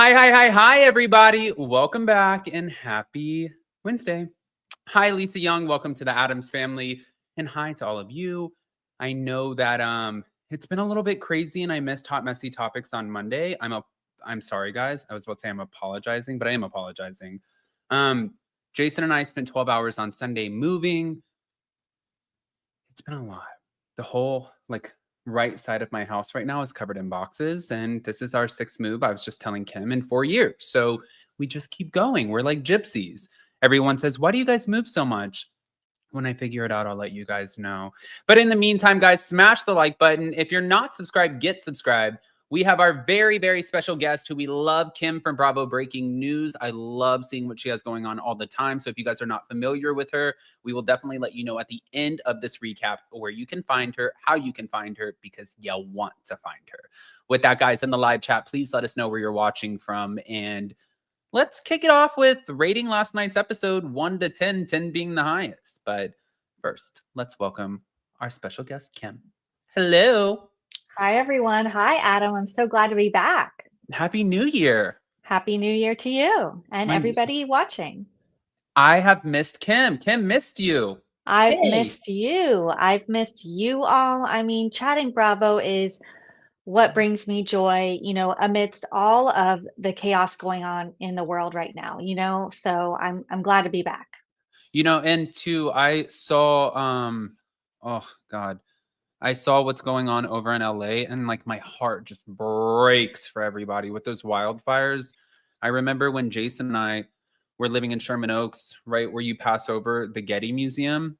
Hi, everybody. Welcome back and happy Wednesday. Hi, Lisa Young. Welcome to the Addams family. And hi to all of you. I know that it's been a little bit crazy and I missed Hot Messy Topics on Monday. I'm sorry, guys. I was about to say I'm apologizing, but I am apologizing. Jason and I spent 12 hours on Sunday moving. It's been a lot. The whole right side of my house right now is covered in boxes, and this is our sixth move. I was just telling Kim in 4 years. So we just keep going. We're like gypsies. Everyone says, "Why do you guys move so much?" When I figure it out, I'll let you guys know. But in the meantime, guys, smash the like button. If you're not subscribed, get subscribed. We have our very, very special guest who we love, Kim from Bravo Breaking News. I love seeing what she has going on all the time. So if you guys are not familiar with her, we will definitely let you know at the end of this recap where you can find her, how you can find her, because you want to find her. With that, guys, in the live chat, please let us know where you're watching from. And let's kick it off with rating last night's episode 1 to 10, 10 being the highest. But first, let's welcome our special guest, Kim. Hello. Hi, everyone. Hi, Adam. I'm so glad to be back. Happy New Year. Happy New Year to you and everybody watching. I have missed Kim. Kim missed you. I've missed you. I've missed you all. I mean, chatting Bravo is what brings me joy, amidst all of the chaos going on in the world right now, so I'm glad to be back. And too, I saw, oh God, I saw what's going on over in LA, and my heart just breaks for everybody with those wildfires. I remember when Jason and I were living in Sherman Oaks, right where you pass over the Getty Museum,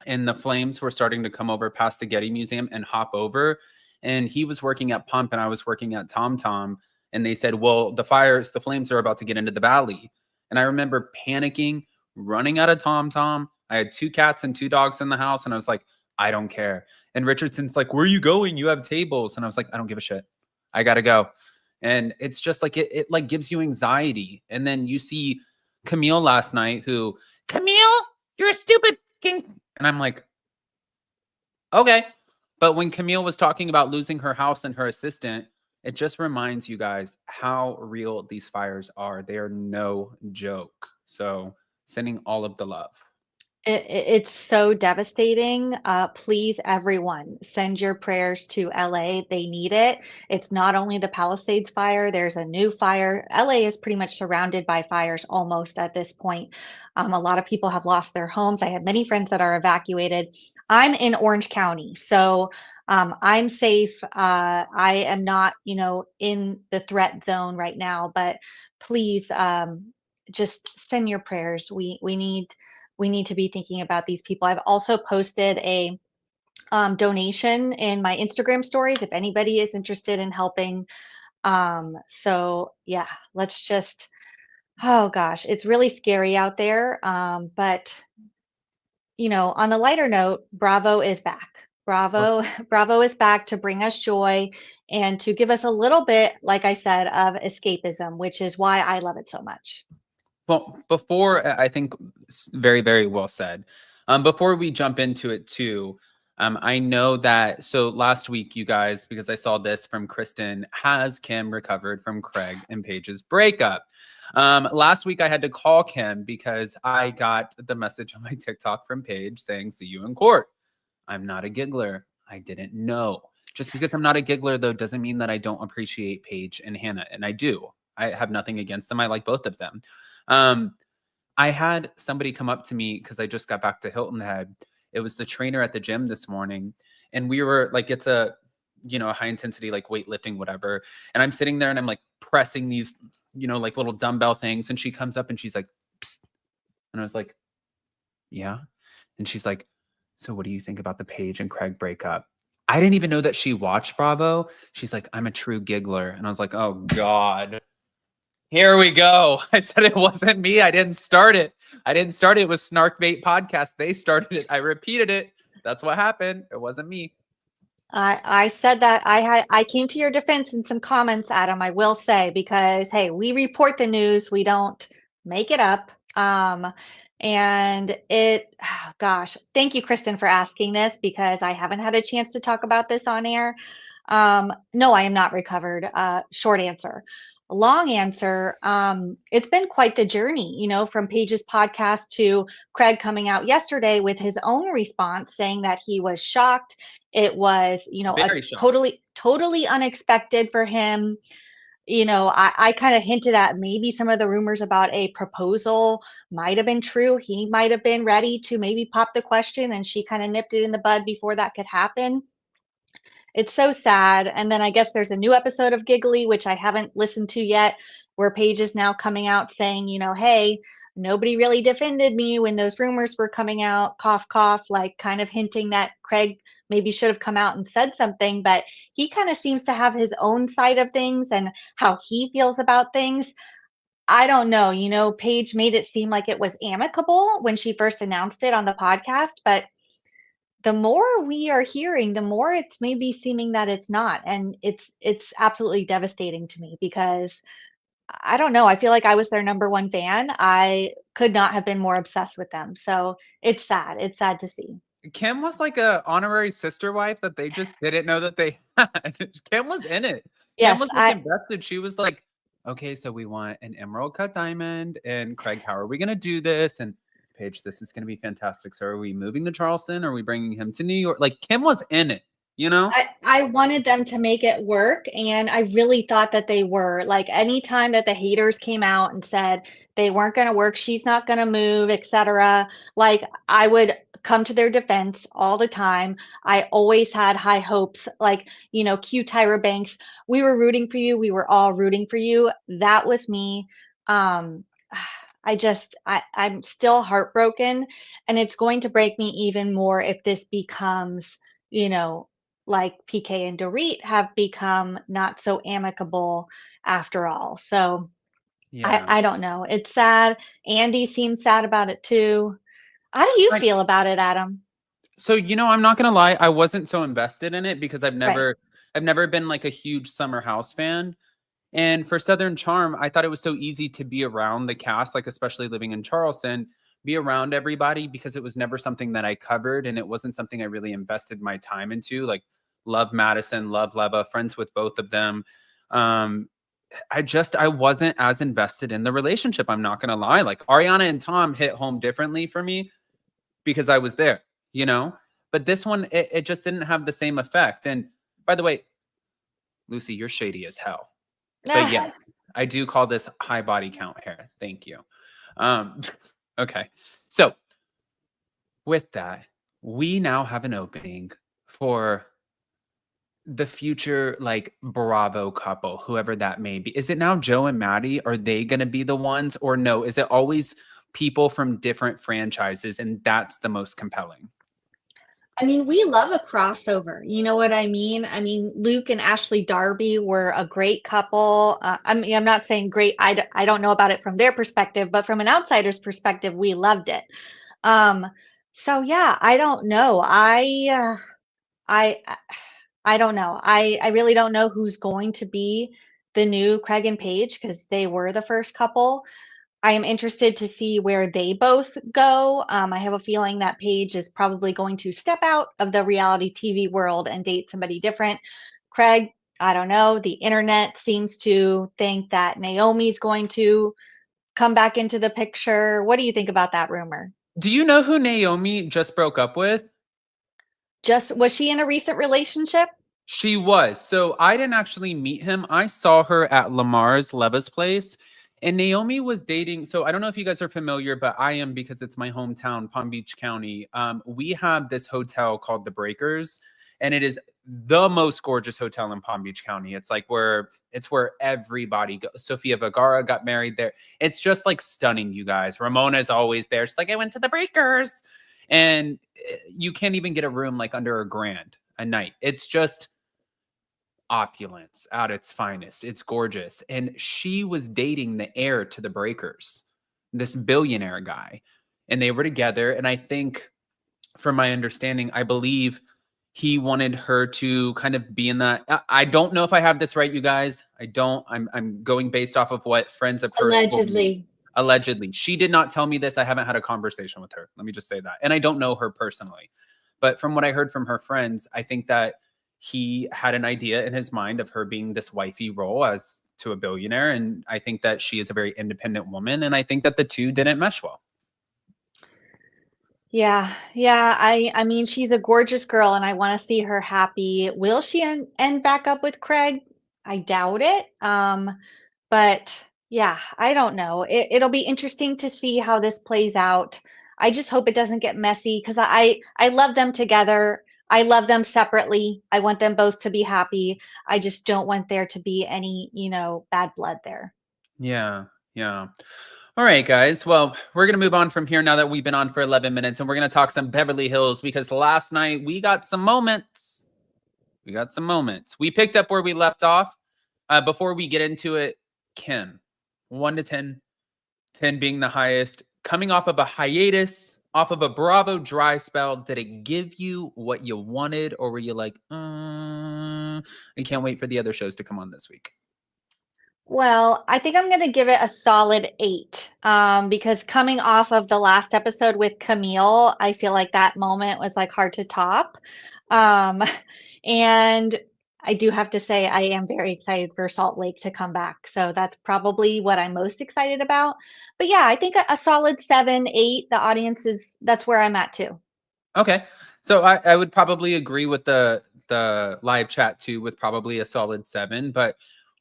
and the flames were starting to come over past the Getty Museum and hop over. And he was working at Pump and I was working at Tom Tom. And they said, well, the flames are about to get into the valley. And I remember panicking, running out of Tom Tom. I had 2 cats and 2 dogs in the house. And I was like, I don't care. And Richardson's like, where are you going? You have tables. And I was like, I don't give a shit. I got to go. And it's just like, it gives you anxiety. And then you see Camille last night Camille, you're a stupid king. And I'm like, okay. But when Camille was talking about losing her house and her assistant, it just reminds you guys how real these fires are. They are no joke. So sending all of the love. It's so devastating. Please, everyone, send your prayers to LA. They need it. It's not only the Palisades fire, there's a new fire. LA is pretty much surrounded by fires almost at this point. A lot of people have lost their homes. I have many friends that are evacuated. I'm in Orange County, so I'm safe. I am not, in the threat zone right now, but please just send your prayers. We need to be thinking about these people. I've also posted a donation in my Instagram stories if anybody is interested in helping. So yeah, let's just, oh gosh, it's really scary out there. But on a lighter note, Bravo is back. Bravo is back to bring us joy and to give us a little bit, like I said, of escapism, which is why I love it so much. Well, I think very, very well said. Before we jump into it too, I know that, so last week, you guys, because I saw this from Kristen, has Kim recovered from Craig and Paige's breakup? Last week I had to call Kim because I got the message on my TikTok from Paige saying, see you in court. I'm not a giggler. I didn't know. Just because I'm not a giggler, though, doesn't mean that I don't appreciate Paige and Hannah. And I do. I have nothing against them. I like both of them. I had somebody come up to me because I just got back to Hilton Head. It was the trainer at the gym this morning. And we were like, it's a high intensity, like weightlifting, whatever. And I'm sitting there and I'm like pressing these, like little dumbbell things. And she comes up and she's like, psst. And I was like, yeah. And she's like, so what do you think about the Paige and Craig breakup? I didn't even know that she watched Bravo. She's like, I'm a true giggler. And I was like, oh God. Here we go. I said it wasn't me. I didn't start it. It was Snarkbait Podcast. They started it. I repeated it. That's what happened. It wasn't me. I said that I came to your defense in some comments, Adam, I will say, because hey, we report the news, we don't make it up. And gosh, thank you, Kristen, for asking this because I haven't had a chance to talk about this on air. No, I am not recovered. Short answer. long answer, it's been quite the journey, from Paige's podcast to Craig coming out yesterday with his own response saying that he was shocked. It was, a Very shocked. totally unexpected for him. I kind of hinted at maybe some of the rumors about a proposal might have been true. He might have been ready to maybe pop the question, and she kind of nipped it in the bud before that could happen. It's so sad. And then I guess there's a new episode of Giggly, which I haven't listened to yet, where Paige is now coming out saying, hey, nobody really defended me when those rumors were coming out, cough, cough, like kind of hinting that Craig maybe should have come out and said something. But he kind of seems to have his own side of things and how he feels about things. I don't know. Paige made it seem like it was amicable when she first announced it on the podcast, but the more we are hearing, the more it's maybe seeming that it's not. And it's absolutely devastating to me because I don't know. I feel like I was their number one fan. I could not have been more obsessed with them. So it's sad. It's sad to see. Kim was like a honorary sister wife that they just didn't know that they had. Kim was in it. Kim Yes, was like invested. She was like, okay, so we want an emerald cut diamond. And Craig, how are we going to do this? And Paige, this is going to be fantastic. So are we moving to Charleston? Are we bringing him to New York? Like Kim was in it, I wanted them to make it work, and I really thought that they were. Like anytime that the haters came out and said they weren't going to work, she's not going to move, etc., like I would come to their defense all the time. I always had high hopes. Like, Q Tyra Banks, we were rooting for you. We were all rooting for you. That was me. Um, I'm still heartbroken, and it's going to break me even more if this becomes, you know, like PK and Dorit have become not so amicable after all. So Yeah. I don't know. It's sad. Andy seems sad about it too. How do you feel about it, Adam? So, I'm not going to lie. I wasn't so invested in it because I've Right. never been like a huge Summer House fan. And for Southern Charm, I thought it was so easy to be around the cast, like especially living in Charleston, be around everybody because it was never something that I covered and it wasn't something I really invested my time into. Like love Madison, love Leva, friends with both of them. Um, I wasn't as invested in the relationship. I'm not gonna lie. Like Ariana and Tom hit home differently for me because I was there, But this one, it just didn't have the same effect. And by the way, Lucy, you're shady as hell. But yeah, I do call this high body count hair. Thank you. Okay. So with that, we now have an opening for the future, like Bravo couple, whoever that may be. Is it now Joe and Maddie? Are they going to be the ones or no? Is it always people from different franchises? And that's the most compelling. I mean, we love a crossover. You know what I mean? I mean, Luke and Ashley Darby were a great couple. I'm not saying great. I don't know about it from their perspective, but from an outsider's perspective, we loved it. Um, so yeah, I don't know. I I don't know. I really don't know who's going to be the new Craig and Paige because they were the first couple. I am interested to see where they both go. I have a feeling that Paige is probably going to step out of the reality TV world and date somebody different. Craig, I don't know. The internet seems to think that Naomi's going to come back into the picture. What do you think about that rumor? Do you know who Naomi just broke up with? Was she in a recent relationship? She was. So I didn't actually meet him. I saw her at Lamar's Leva's place. And Naomi was dating. So I don't know if you guys are familiar, but I am because it's my hometown, Palm Beach County. We have this hotel called the Breakers, and it is the most gorgeous hotel in Palm Beach County. It's where everybody goes. Sofia Vergara got married there. It's just like stunning, you guys. Ramona's always there. She's like, I went to the Breakers. And you can't even get a room like under $1,000 a night. It's just opulence at its finest. It's gorgeous. And she was dating the heir to the Breakers, this billionaire guy. And they were together. And I think, from my understanding, I believe he wanted her to kind of be in that. I don't know if I have this right, you guys. I don't. I'm going based off of what friends of hers told me. Allegedly. She did not tell me this. I haven't had a conversation with her. Let me just say that. And I don't know her personally. But from what I heard from her friends, I think that he had an idea in his mind of her being this wifey role, as to a billionaire. And I think that she is a very independent woman. And I think that the two didn't mesh well. Yeah, yeah. I mean, she's a gorgeous girl, and I want to see her happy. Will she end back up with Craig? I doubt it. But yeah, I don't know. It'll be interesting to see how this plays out. I just hope it doesn't get messy because I love them together. I love them separately. I want them both to be happy. I just don't want there to be any, bad blood there. Yeah. Yeah. All right, guys. Well, we're going to move on from here now that we've been on for 11 minutes, and we're going to talk some Beverly Hills because last night we got some moments. We picked up where we left off. Before we get into it, Kim, 1 to 10, 10 being the highest, coming off of a hiatus, off of a Bravo dry spell, did it give you what you wanted, or were you like, I can't wait for the other shows to come on this week? Well, I think I'm going to give it a solid 8 because coming off of the last episode with Camille, I feel like that moment was like hard to top. Um, and I do have to say, I am very excited for Salt Lake to come back. So that's probably what I'm most excited about. But yeah, I think a solid 7, 8. The audience that's where I'm at too. Okay. So I would probably agree with the live chat too, with probably a solid 7, but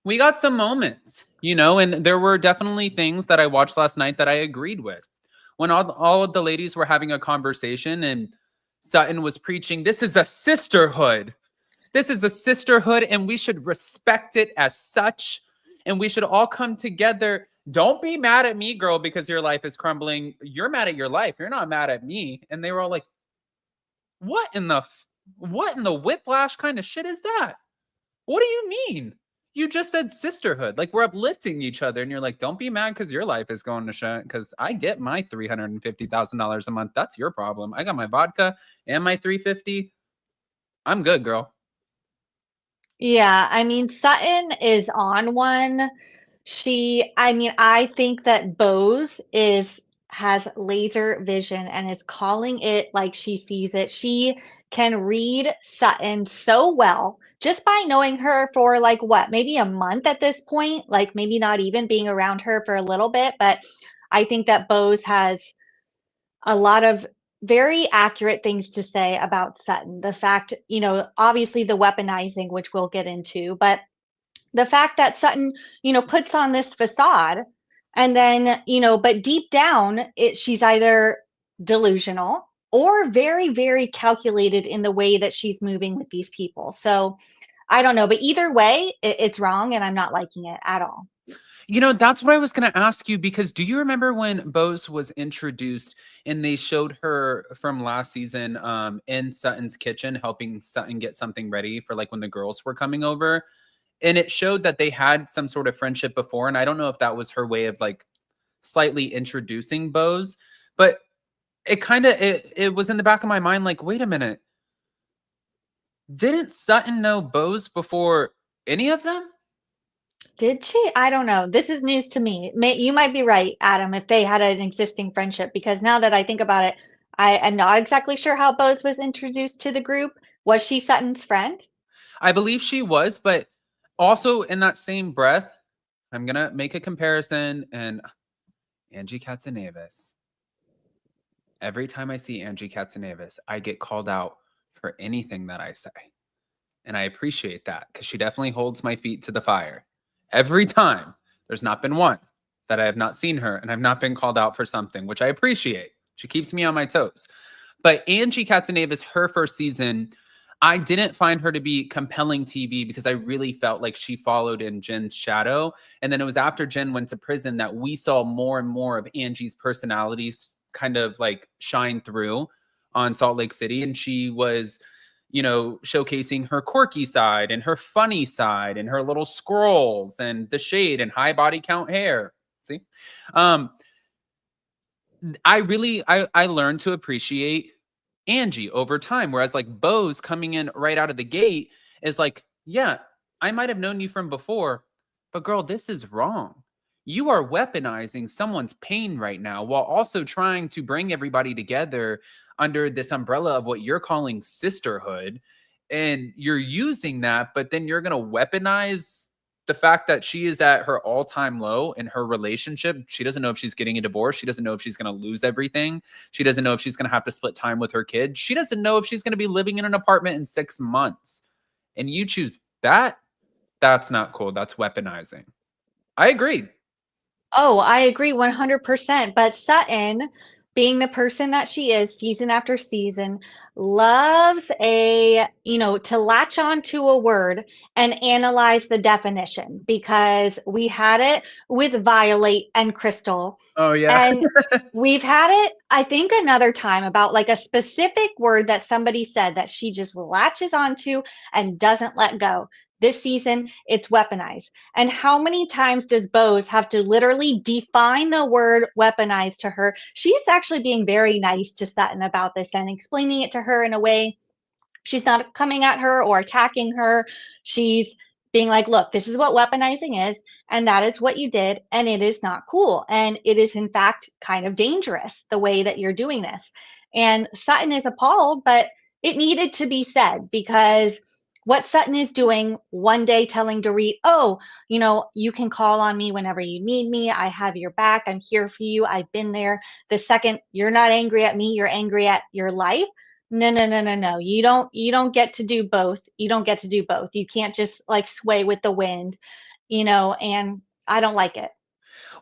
we got some moments, and there were definitely things that I watched last night that I agreed with. When all of the ladies were having a conversation and Sutton was preaching, this is a sisterhood. This is a sisterhood and we should respect it as such. And we should all come together. Don't be mad at me, girl, because your life is crumbling. You're mad at your life. You're not mad at me. And they were all like, what in the whiplash kind of shit is that? What do you mean? You just said sisterhood. Like, we're uplifting each other. And you're like, don't be mad because your life is going to shit. Because I get my $350,000 a month. That's your problem. I got my vodka and my $350. I'm good, girl. Yeah, I mean, Sutton is on one. I think that Bose has laser vision and is calling it like she sees it. She can read Sutton so well just by knowing her for like what, maybe a month at this point, like maybe not even being around her for a little bit. But I think that Bose has a lot of very accurate things to say about Sutton. The fact, obviously the weaponizing, which we'll get into, but the fact that Sutton, puts on this facade and then, but deep down, she's either delusional or very, very calculated in the way that she's moving with these people. So I don't know, but either way, it's wrong and I'm not liking it at all. That's what I was going to ask you, because do you remember when Bose was introduced and they showed her from last season in Sutton's kitchen, helping Sutton get something ready for like when the girls were coming over? And it showed that they had some sort of friendship before. And I don't know if that was her way of like slightly introducing Bose, but it was in the back of my mind like, wait a minute. Didn't Sutton know Bose before any of them? Did she? I don't know. This is news to me. You might be right, Adam, if they had an existing friendship, because now that I think about it, I am not exactly sure how Bose was introduced to the group. Was she Sutton's friend? I believe she was, but also in that same breath, I'm going to make a comparison. And Angie Katsunavis, every time I see Angie Katsunavis, I get called out for anything that I say. And I appreciate that because she definitely holds my feet to the fire. Every time, there's not been one that I have not seen her and I've not been called out for something, which I appreciate. She keeps me on my toes. But Angie Katsunavis, her first season, I didn't find her to be compelling TV because I really felt like she followed in Jen's shadow. And then it was after Jen went to prison that we saw more and more of Angie's personalities kind of like shine through on Salt Lake City. And she was, showcasing her quirky side and her funny side and her little scrolls and the shade and high body count hair. See? I learned to appreciate Angie over time. Whereas like Bose coming in right out of the gate is like, yeah, I might have known you from before, but girl, this is wrong. You are weaponizing someone's pain right now while also trying to bring everybody together under this umbrella of what you're calling sisterhood. And you're using that, but then you're going to weaponize the fact that she is at her all-time low in her relationship. She doesn't know if she's getting a divorce. She doesn't know if she's going to lose everything. She doesn't know if she's going to have to split time with her kids. She doesn't know if she's going to be living in an apartment in 6 months. And you choose that? That's not cool. That's weaponizing. I agree. Oh, I agree 100%. But Sutton, being the person that she is, season after season, loves to latch on to a word and analyze the definition because we had it with Violate and Crystal. Oh, yeah. And we've had it, I think, another time about like a specific word that somebody said that she just latches onto and doesn't let go. This season, it's weaponized. And how many times does Bose have to literally define the word weaponized to her? She's actually being very nice to Sutton about this and explaining it to her in a way. She's not coming at her or attacking her. She's being like, look, this is what weaponizing is, and that is what you did, and it is not cool. And it is, in fact, kind of dangerous the way that you're doing this. And Sutton is appalled, but it needed to be said because what Sutton is doing one day telling Dorit, oh, you can call on me whenever you need me. I have your back. I'm here for you. I've been there. The second you're not angry at me, you're angry at your life. No, no, no, no, no. You don't get to do both. You don't get to do both. You can't just like sway with the wind, and I don't like it.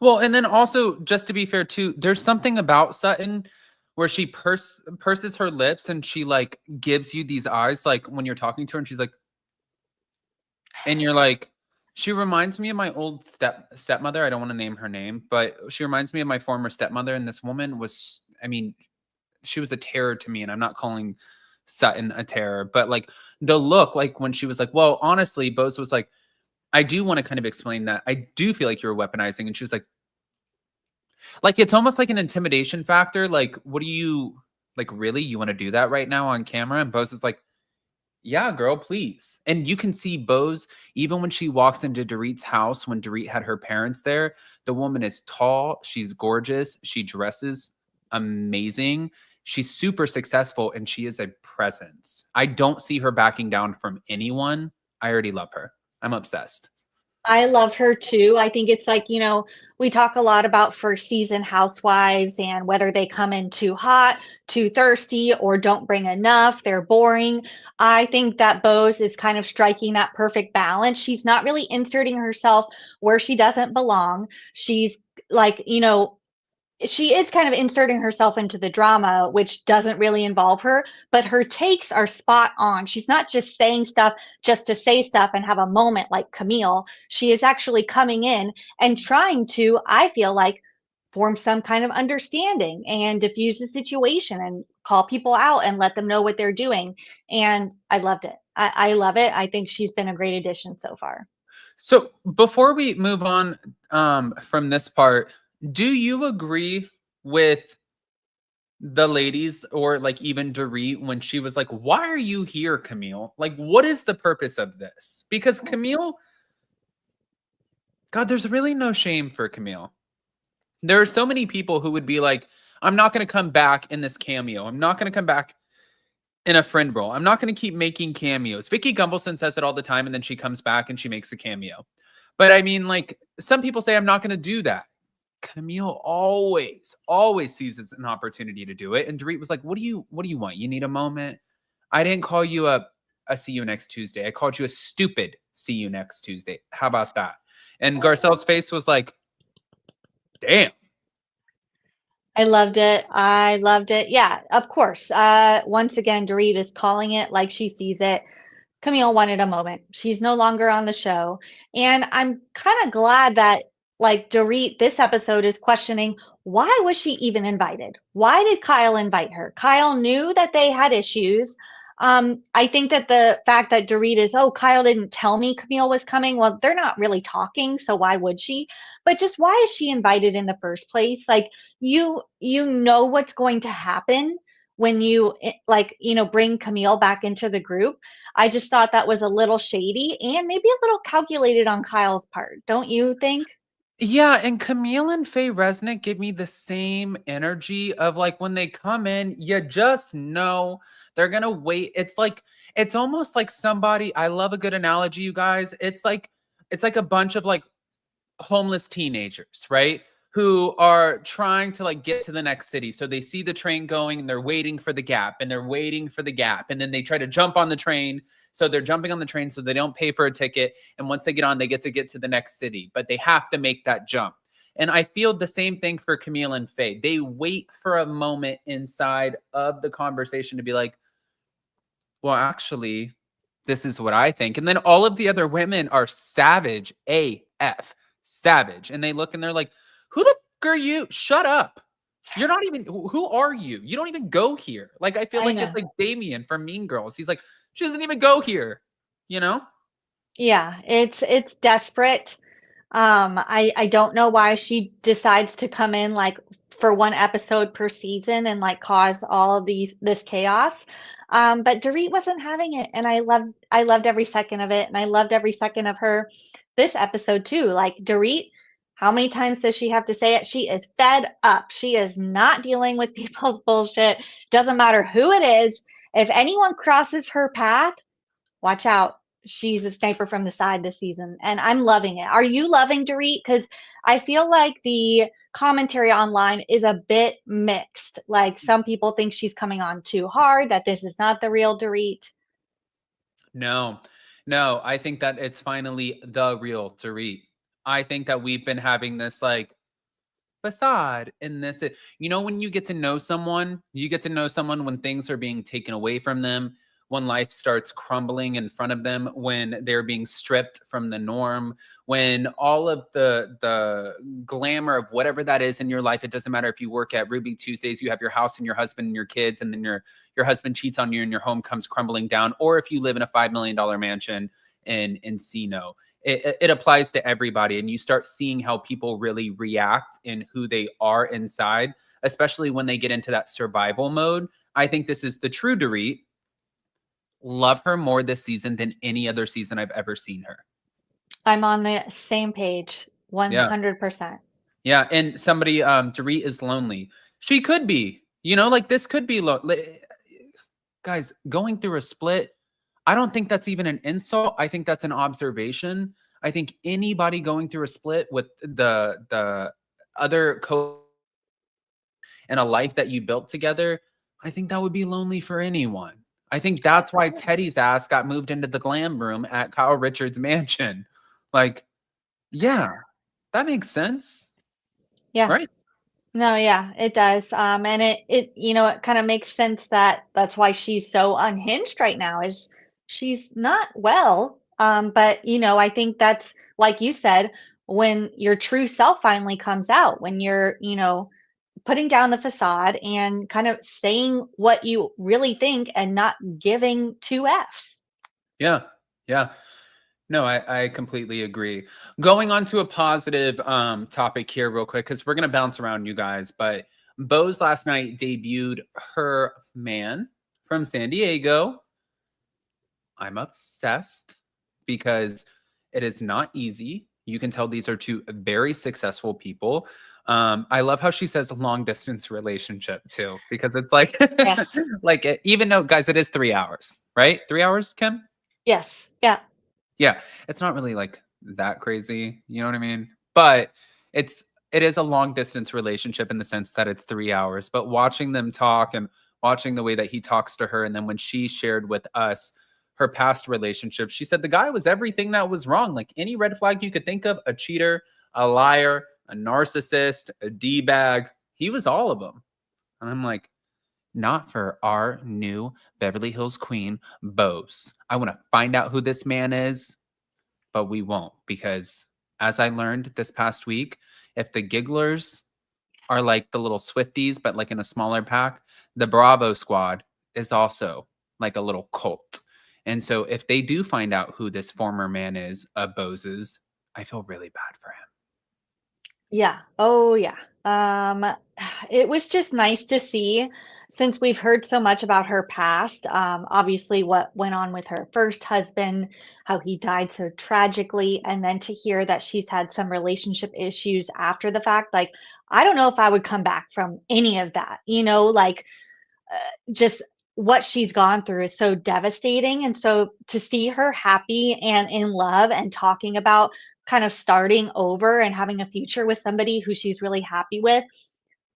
Well, and then also, just to be fair too, there's something about Sutton where she purses her lips and she like gives you these eyes, like when you're talking to her, and she's like, and you're like, she reminds me of my old stepmother. I don't want to name her name, but she reminds me of my former stepmother. And this woman was, I mean, she was a terror to me, and I'm not calling Sutton a terror, but like the look, like when she was like, well, honestly, Bose was like, I do want to kind of explain that. I do feel like you're weaponizing. And she was like, it's almost like an intimidation factor. Like, what do you, like, really? You want to do that right now on camera? And Bose is like, yeah, girl, please. And you can see Bose, even when she walks into Dorit's house, when Dorit had her parents there, the woman is tall. She's gorgeous. She dresses amazing. She's super successful, and she is a presence. I don't see her backing down from anyone. I already love her. I'm obsessed. I love her too. I think it's like, we talk a lot about first season housewives and whether they come in too hot, too thirsty, or don't bring enough, they're boring. I think that Bose is kind of striking that perfect balance. She's not really inserting herself where she doesn't belong. She's like, she is kind of inserting herself into the drama, which doesn't really involve her, but her takes are spot on. She's not just saying stuff just to say stuff and have a moment like Camille. She is actually coming in and trying to, I feel like, form some kind of understanding and diffuse the situation and call people out and let them know what they're doing. And I loved it. I love it. I think she's been a great addition so far. So before we move on from this part, do you agree with the ladies or like even Dorit when she was like, why are you here, Camille? Like, what is the purpose of this? Because Camille, God, there's really no shame for Camille. There are so many people who would be like, I'm not going to come back in this cameo. I'm not going to come back in a friend role. I'm not going to keep making cameos. Vicky Gumbelson says it all the time, and then she comes back and she makes a cameo. But I mean, like, some people say, I'm not going to do that. Camille always seizes an opportunity to do it. And Dorit was like, what do you want? You need a moment? I didn't call you a see you next Tuesday. I called you a stupid see you next Tuesday. How about that? And Garcelle's face was like, damn. I loved it. I loved it. Yeah, of course. Once again, Dorit is calling it like she sees it. Camille wanted a moment. She's no longer on the show. And I'm kind of glad that, like, Dorit, this episode is questioning why was she even invited? Why did Kyle invite her? Kyle knew that they had issues. I think that the fact that Dorit is, oh, Kyle didn't tell me Camille was coming. Well, they're not really talking, so why would she? But just why is she invited in the first place? Like, you know what's going to happen when you bring Camille back into the group. I just thought that was a little shady and maybe a little calculated on Kyle's part. Don't you think? Yeah, and Camille and Faye Resnick give me the same energy of like when they come in, you just know they're gonna wait. It's like it's almost like somebody. I love a good analogy, you guys. It's like it's like a bunch of like homeless teenagers, right? Who are trying to like get to the next city. So they see the train going and they're waiting for the gap and they're waiting for the gap. And then they try to jump on the train. So they're jumping on the train so they don't pay for a ticket. And once they get on, they get to the next city, but they have to make that jump. And I feel the same thing for Camille and Faye. They wait for a moment inside of the conversation to be like, well, actually, this is what I think. And then all of the other women are savage AF, savage. And they look and they're like, who the f- are you? Shut up. You're not even, who are you? You don't even go here. Like, I feel I like it's know. like Damien from Mean Girls. He's like, she doesn't even go here, you know? Yeah, it's desperate. I don't know why she decides to come in like for one episode per season and like cause all of this chaos. But Dorit wasn't having it, and I loved every second of it, and I loved every second of her this episode too. Like Dorit, how many times does she have to say it? She is fed up. She is not dealing with people's bullshit. Doesn't matter who it is. If anyone crosses her path, watch out. She's a sniper from the side this season, and I'm loving it. Are you loving Dorit? Because I feel like the commentary online is a bit mixed. Like some people think she's coming on too hard, that this is not the real Dorit. No, no, I think that it's finally the real Dorit. I think that we've been having this like facade in this. You know, when you get to know someone, you get to know someone when things are being taken away from them, when life starts crumbling in front of them, when they're being stripped from the norm, when all of the glamour of whatever that is in your life, it doesn't matter if you work at Ruby Tuesdays, you have your house and your husband and your kids, and then your husband cheats on you and your home comes crumbling down, or if you live in a $5 million mansion in Encino. It applies to everybody, and you start seeing how people really react and who they are inside, especially when they get into that survival mode. I think this is the true Dorit. Love her more this season than any other season I've ever seen her. I'm on the same page, Yeah. 100%. Yeah. And somebody, Dorit is lonely. She could be, like this could be guys, going through a split. I don't think that's even an insult. I think that's an observation. I think anybody going through a split with the other and a life that you built together, I think that would be lonely for anyone. I think that's why Teddy's ass got moved into the glam room at Kyle Richards' mansion. Like, yeah, that makes sense, Yeah. right? No, yeah, it does. And it kind of makes sense that that's why she's so unhinged right now is she's not well. But I think that's like you said, when your true self finally comes out, when you're, putting down the facade and kind of saying what you really think and not giving two Fs. Yeah, yeah. No, I completely agree. Going on to a positive topic here, real quick, because we're gonna bounce around, you guys. But Bose last night debuted her man from San Diego. I'm obsessed because it is not easy. You can tell these are two very successful people. I love how she says long distance relationship too, because it's like, Yes. even though, guys, it is 3 hours, right? 3 hours, Kim? Yes. Yeah. Yeah, it's not really like that crazy, you know what I mean? But it is a long distance relationship in the sense that it's 3 hours, but watching them talk and watching the way that he talks to her, and then when she shared with us her past relationship, she said the guy was everything that was wrong, like any red flag you could think of, a cheater, a liar, a narcissist, a D-bag, he was all of them. And I'm like, not for our new Beverly Hills queen, Bose. I want to find out who this man is, but we won't because, as I learned this past week, if the gigglers are like the little Swifties, but like in a smaller pack, the Bravo squad is also like a little cult. And so if they do find out who this former man is of Bose's, I feel really bad for him. Yeah. Oh, yeah. Um, it was just nice to see since we've heard so much about her past, obviously what went on with her first husband, how he died so tragically, and then to hear that she's had some relationship issues after the fact. Like, I don't know if I would come back from any of that, like just what she's gone through is so devastating. And so to see her happy and in love and talking about kind of starting over and having a future with somebody who she's really happy with,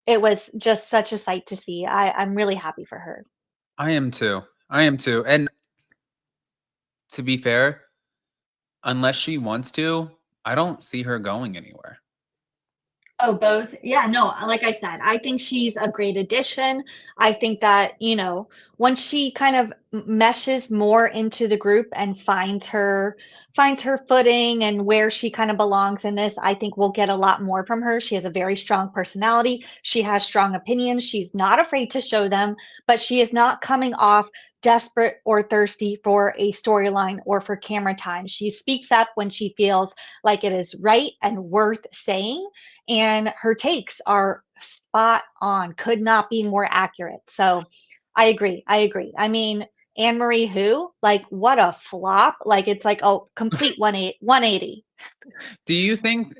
it was just such a sight to see. I'm really happy for her. I am too. I am too. And to be fair, unless she wants to, I don't see her going anywhere. Oh, Bose. Yeah, no, like I said, I think she's a great addition. I think that, once she kind of meshes more into the group and finds her footing and where she kind of belongs in this, I think we'll get a lot more from her. She has a very strong personality. She has strong opinions. She's not afraid to show them, but she is not coming off desperate or thirsty for a storyline or for camera time. She speaks up when she feels like it is right and worth saying, and her takes are spot on, could not be more accurate. So I agree. I agree. I mean, Anne Marie who? Like what a flop. Like it's like oh complete 180. Do you think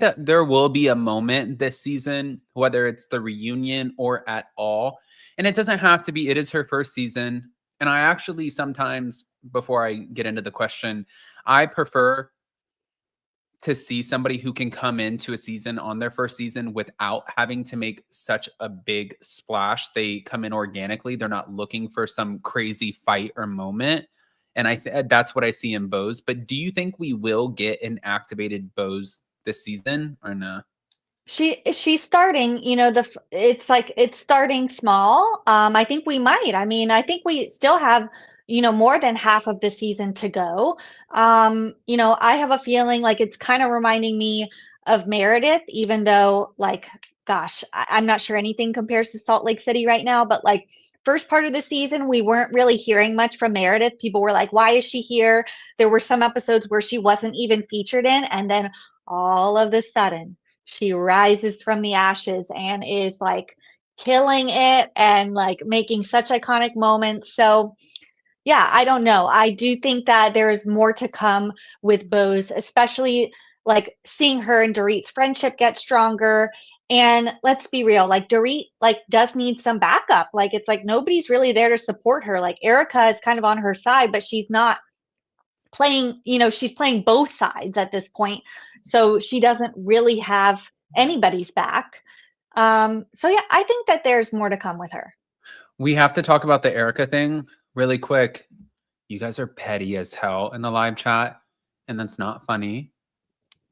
that there will be a moment this season, whether it's the reunion or at all? And it doesn't have to be, it is her first season. And I actually sometimes, before I get into the question, I prefer to see somebody who can come into a season on their first season without having to make such a big splash. They come in organically. They're not looking for some crazy fight or moment. And that's what I see in Bose. But do you think we will get an activated Bose this season or no? She's starting, it's like it's starting small. I think we might. I mean, I think we still have, more than half of the season to go. I have a feeling like it's kind of reminding me of Meredith, even though, like, gosh, I'm not sure anything compares to Salt Lake City right now, but like first part of the season, we weren't really hearing much from Meredith. People were like, why is she here? There were some episodes where she wasn't even featured in, and then all of a sudden she rises from the ashes and is like killing it and like making such iconic moments. So, yeah, I don't know. I do think that there is more to come with Bose, especially like seeing her and Dorit's friendship get stronger. And let's be real, like Dorit like does need some backup. Like it's like nobody's really there to support her. Like Erika is kind of on her side, but she's not playing, she's playing both sides at this point. So she doesn't really have anybody's back. So yeah, I think that there's more to come with her. We have to talk about the Erica thing really quick. You guys are petty as hell in the live chat, and that's not funny.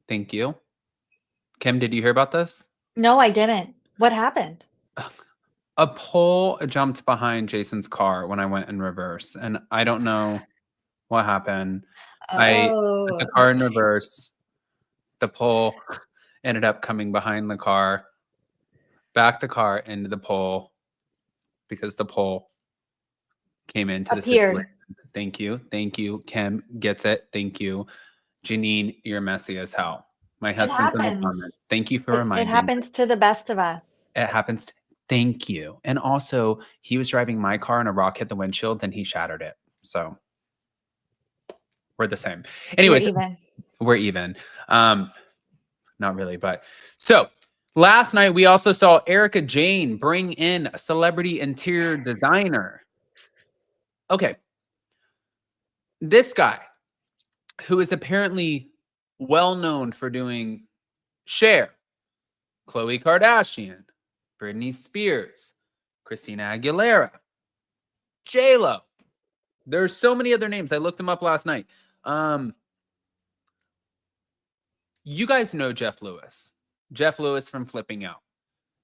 Thank you. Kim, did you hear about this? No, I didn't. What happened? A pole jumped behind Jason's car when I went in reverse, and I don't know what happened. I put Oh, the car in reverse. The pole ended up coming behind the car, backed the car into the pole because the pole came into the situation. appeared. Thank you. Thank you. Kim gets it. Thank you. Janine, you're messy as hell. My It husband's in the comments. happens. Thank you for It reminding me. happens to the best of us. It happens. Thank you. And also, he was driving my car and a rock hit the windshield and he shattered it. So we're the same. You're Anyways, even. we're even. Not really, but so last night we also saw Erika Jayne bring in a celebrity interior designer. Okay. This guy, who is apparently well known for doing Cher, Khloe Kardashian, Britney Spears, Christina Aguilera, J-Lo. There's so many other names. I looked them up last night. You guys know Jeff Lewis. Jeff Lewis from Flipping Out.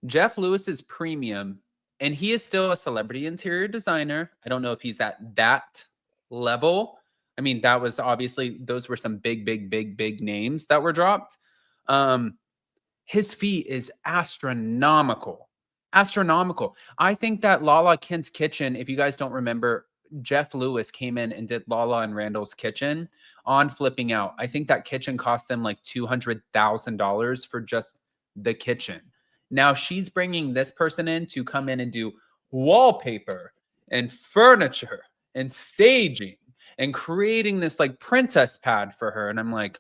Jeff Lewis is premium, and he is still a celebrity interior designer. I don't know if he's at that level. I mean, that was obviously, those were some big, big, big, big names that were dropped. His fee is astronomical. Astronomical. I think that Lala Kent's Kitchen, if you guys don't remember, Jeff Lewis came in and did Lala and Randall's Kitchen on Flipping Out. I think that kitchen cost them like $200,000 for just the kitchen. Now she's bringing this person in to come in and do wallpaper and furniture and staging and creating this like princess pad for her. And I'm like,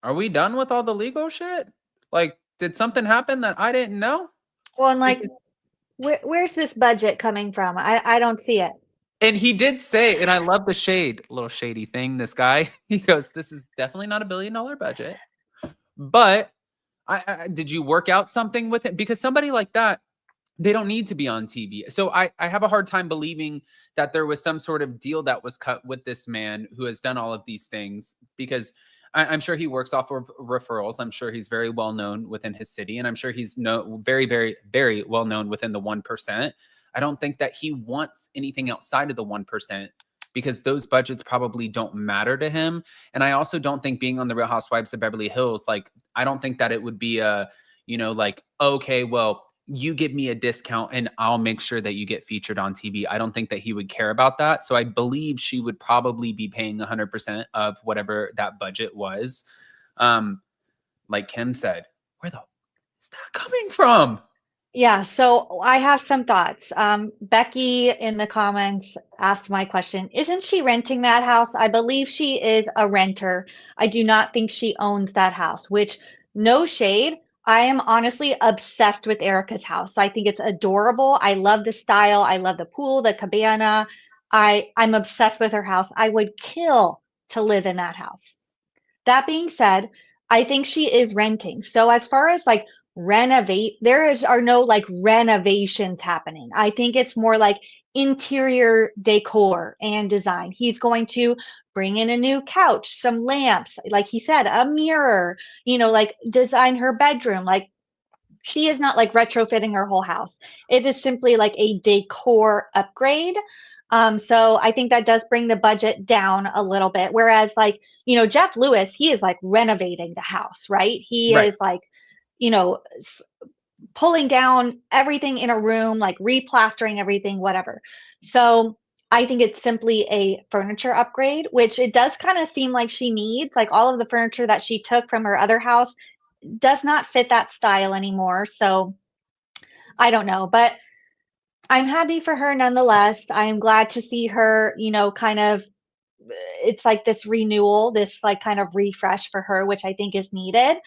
are we done with all the legal shit? Like, did something happen that I didn't know? Well, and like, Because where's this budget coming from? I don't see it. and he did say, and I love the shade, little shady thing. This guy, he goes, "This is definitely not a $1 billion budget." But did you work out something with it? Because somebody like that, they don't need to be on TV. So I have a hard time believing that there was some sort of deal that was cut with this man who has done all of these things, because I'm sure he works off of referrals. I'm sure he's very well known within his city, and I'm sure he's very, very, very well known within the 1%. I don't think that he wants anything outside of the 1%, because those budgets probably don't matter to him. And I also don't think being on the Real Housewives of Beverly Hills, like, I don't think that it would be a, like, okay, well, you give me a discount and I'll make sure that you get featured on TV. I don't think that he would care about that. So I believe she would probably be paying 100% of whatever that budget was. Like Kim said, where the is that coming from? Yeah, so I have some thoughts. Becky in the comments asked my question. Isn't she renting that house? I believe she is a renter. I do not think she owns that house, which, no shade. I am honestly obsessed with Erika's house. I think it's adorable. I love the style. I love the pool, the cabana. I'm obsessed with her house. I would kill to live in that house. That being said, I think she is renting. So as far as like are no like renovations happening. I think it's more like interior decor and design. He's going to bring in a new couch, some lamps, like he said, a mirror, like design her bedroom. Like, she is not like retrofitting her whole house. It is simply like a decor upgrade. So I think that does bring the budget down a little bit. Whereas, like, Jeff Lewis, he is like renovating the house, right? He Right. is like, you know, pulling down everything in a room, like replastering everything, whatever. So I think it's simply a furniture upgrade, which it does kind of seem like she needs. Like, all of the furniture that she took from her other house does not fit that style anymore. So I don't know, but I'm happy for her nonetheless. I am glad to see her, kind of, it's like this renewal, this like kind of refresh for her, which I think is needed.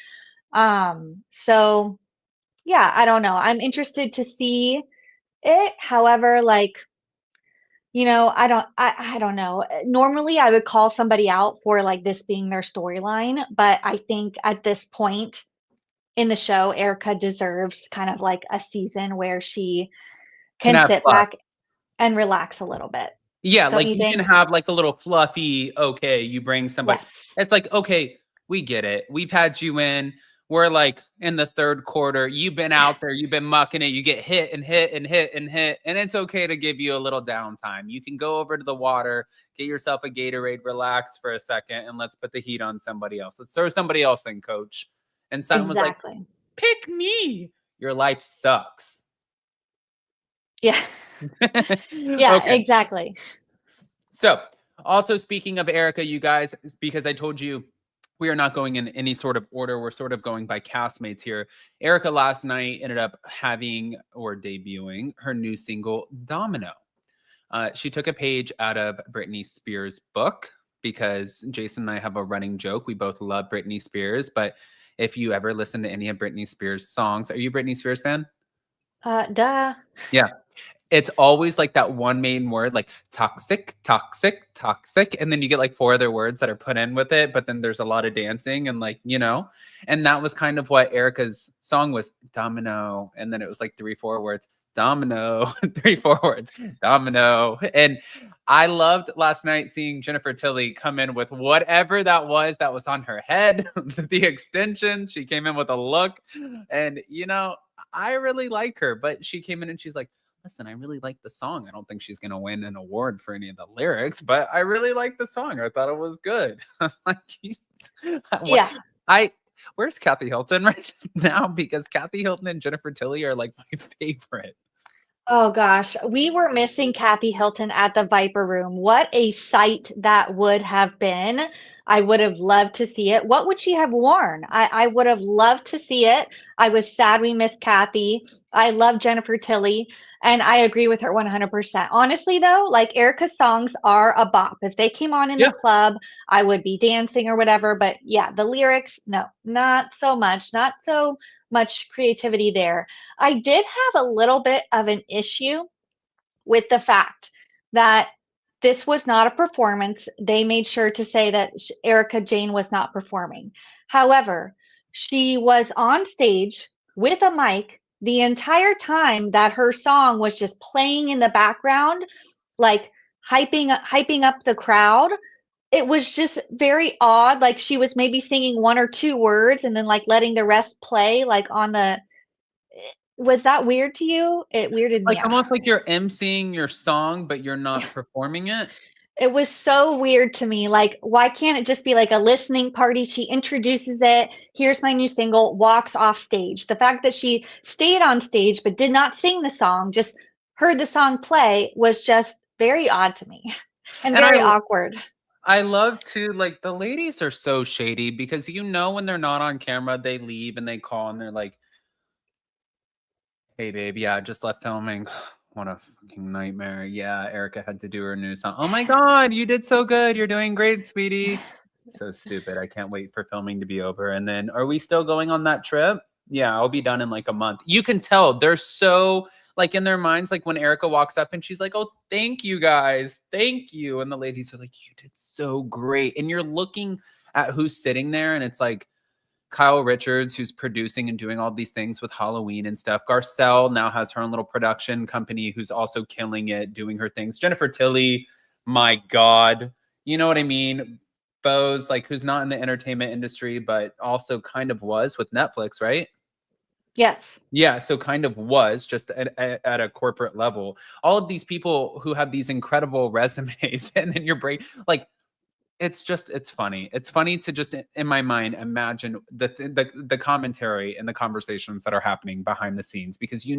So yeah, I don't know. I'm interested to see it. However, like, I don't know. Normally I would call somebody out for like this being their storyline, but I think at this point in the show, Erika deserves kind of like a season where she Can can have sit fun. back and relax a little bit. Yeah, Don't like you you can think? have like a little fluffy, okay, you bring somebody. Yes. It's like, okay, we get it. We've had you in. We're like in the third quarter. You've been out there, you've been mucking it. You get hit and hit and hit and hit. And it's okay to give you a little downtime. You can go over to the water, get yourself a Gatorade, relax for a second, and let's put the heat on somebody else. Let's throw somebody else in, coach. And Simon was like, Exactly. pick me. Your life sucks. Yeah. Yeah, Okay. exactly. So, also speaking of Erika, you guys, because I told you we are not going in any sort of order, we're sort of going by castmates here. Erika last night ended up having or debuting her new single, Domino. She took a page out of Britney Spears' book, because Jason and I have a running joke. We both love Britney Spears, but if you ever listen to any of Britney Spears' songs, are you a Britney Spears fan? Duh. Yeah. It's always like that one main word, like toxic, toxic, toxic. And then you get like 4 other words that are put in with it, but then there's a lot of dancing and like, and that was kind of what Erika's song was, Domino. And then it was like 3, 4 words, domino, 3, 4 words, domino. And I loved last night seeing Jennifer Tilly come in with whatever that was on her head, the extensions. She came in with a look, and I really like her, but she came in and she's like, listen, I really like the song. I don't think she's going to win an award for any of the lyrics, but I really like the song. I thought it was good. Yeah. Where's Kathy Hilton right now? Because Kathy Hilton and Jennifer Tilly are like my favorite. Oh gosh, we were missing Kathy Hilton at the Viper Room. What a sight that would have been. I would have loved to see it. What would she have worn? I would have loved to see it. I was sad we missed Kathy. I love Jennifer Tilly, and I agree with her 100%. Honestly, though, like, Erica's songs are a bop. If they came on in the Yeah. club, I would be dancing or whatever. But yeah, the lyrics, no, not so much. Not so much creativity there. I did have a little bit of an issue with the fact that this was not a performance. They made sure to say that Erika Jayne was not performing. However, she was on stage with a mic the entire time that her song was just playing in the background, like hyping up the crowd. It was just very odd. Like she was maybe singing one or two words and then like letting the rest play like on the. Was that weird to you? It weirded me Like out. almost like you're emceeing your song, but you're not performing it. It was so weird to me. Like, why can't it just be like a listening party? She introduces it. Here's my new single, walks off stage. The fact that she stayed on stage but did not sing the song, just heard the song play, was just very odd to me and And very awkward. I love to, like, the ladies are so shady because when they're not on camera, they leave and they call and they're like, "Hey, babe, yeah, I just left filming. What a fucking nightmare. Yeah, Erika had to do her new song. Oh my God, you did so good. You're doing great, sweetie." So stupid. I can't wait for filming to be over. And then, are we still going on that trip? Yeah, I'll be done in like a month. You can tell they're so like in their minds, like when Erika walks up and she's like, "Oh, thank you guys. Thank you." And the ladies are like, "You did so great." And you're looking at who's sitting there, and it's like Kyle Richards, who's producing and doing all these things with Halloween and stuff. Garcelle now has her own little production company who's also killing it, doing her things. Jennifer Tilly, my God. You know what I mean? Bose, like, who's not in the entertainment industry, but also kind of was with Netflix, right? Yes. Yeah, so kind of was just at a corporate level. All of these people who have these incredible resumes, and then you're like, it's funny. It's funny to just in my mind imagine the commentary and the conversations that are happening behind the scenes, because these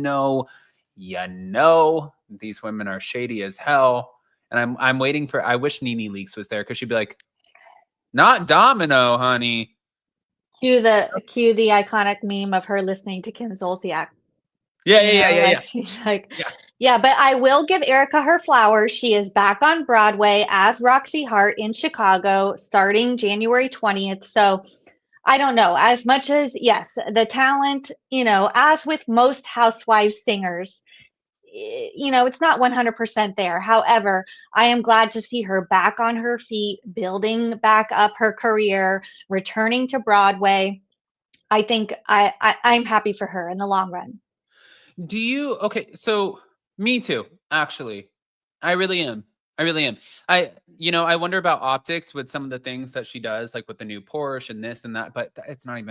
women are shady as hell. And I'm waiting for, I wish Nene Leakes was there, because she'd be like, "Not Domino, honey." Cue the iconic meme of her listening to Kim Zolciak. Yeah, You yeah, know, yeah, yeah, like she's like, yeah. yeah, but I will give Erika her flowers. She is back on Broadway as Roxy Hart in Chicago starting January 20th. So I don't know, as much as, yes, the talent, as with most Housewives singers, it's not 100% there. However, I am glad to see her back on her feet, building back up her career, returning to Broadway. I think I'm happy for her in the long run. Okay, so me too, actually. I really am. I really am. I wonder about optics with some of the things that she does, like with the new Porsche and this and that, but it's not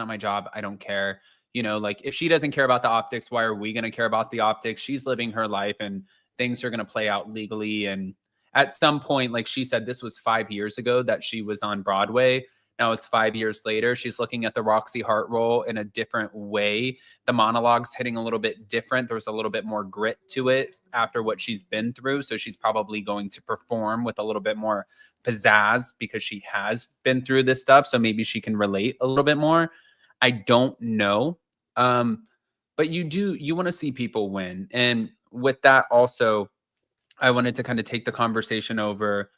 my job. I don't care. Like, if she doesn't care about the optics, why are we going to care about the optics? She's living her life and things are going to play out legally. And at some point, like she said, this was 5 years ago that she was on Broadway. Now it's 5 years later. She's looking at the Roxy Hart role in a different way. The monologue's hitting a little bit different. There's a little bit more grit to it after what she's been through. So she's probably going to perform with a little bit more pizzazz because she has been through this stuff. So maybe she can relate a little bit more. I don't know. But you want to see people win. And with that also, I wanted to kind of take the conversation over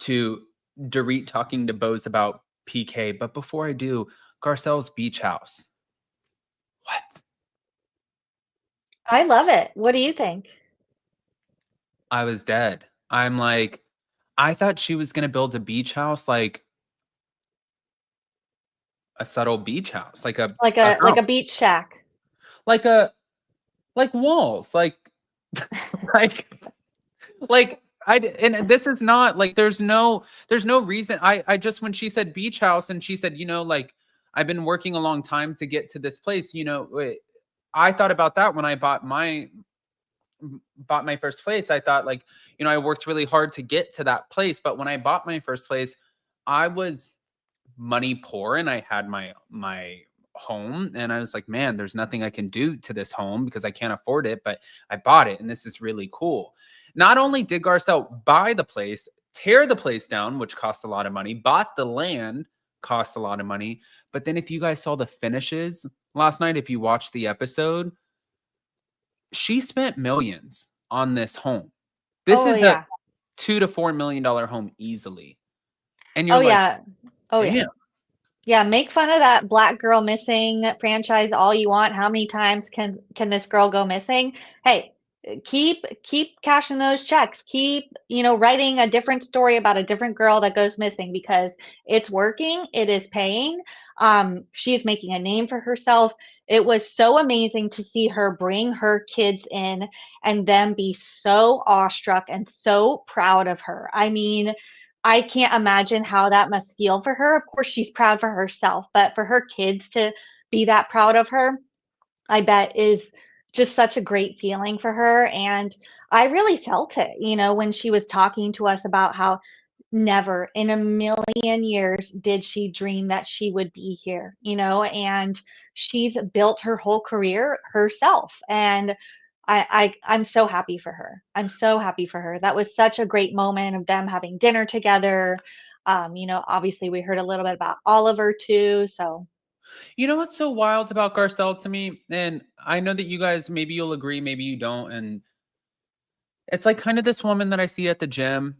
to Dorit talking to Bose about PK. But before I do, Garcelle's beach house. What? I love it. What do you think? I was dead. I'm like, I thought she was going to build a beach house, like a subtle beach house, like a Like a a house, beach shack. like like walls, like like and this is not like, there's no reason. I just, when she said beach house and she said, like, I've been working a long time to get to this place, I thought about that when I bought my first place. I thought, like, I worked really hard to get to that place, but when I bought my first place, I was money poor and I had my home, and I was like, man, there's nothing I can do to this home because I can't afford it, but I bought it and this is really cool. Not only did Garcelle buy the place, tear the place down, which cost a lot of money, bought the land, cost a lot of money, but then if you guys saw the finishes last night, if you watched the episode, she spent millions on this home. This Oh is a yeah. $2 to $4 million home easily. And Oh you're like, yeah. Oh yeah. damn. Yeah, make fun of that Black Girl Missing franchise all you want. How many times can this girl go missing? Hey, keep cashing those checks. Keep, writing a different story about a different girl that goes missing because it's working. It is paying. She's making a name for herself. It was so amazing to see her bring her kids in and them be so awestruck and so proud of her. I mean, I can't imagine how that must feel for her. Of course, she's proud for herself, but for her kids to be that proud of her, I bet is just such a great feeling for her. And I really felt it, when she was talking to us about how never in a million years did she dream that she would be here, and she's built her whole career herself. And I'm so happy for her. I'm so happy for her. That was such a great moment of them having dinner together. Obviously we heard a little bit about Oliver too. So You know what's so wild about Garcelle to me? And I know that you guys, maybe you'll agree, maybe you don't. And it's like kind of this woman that I see at the gym.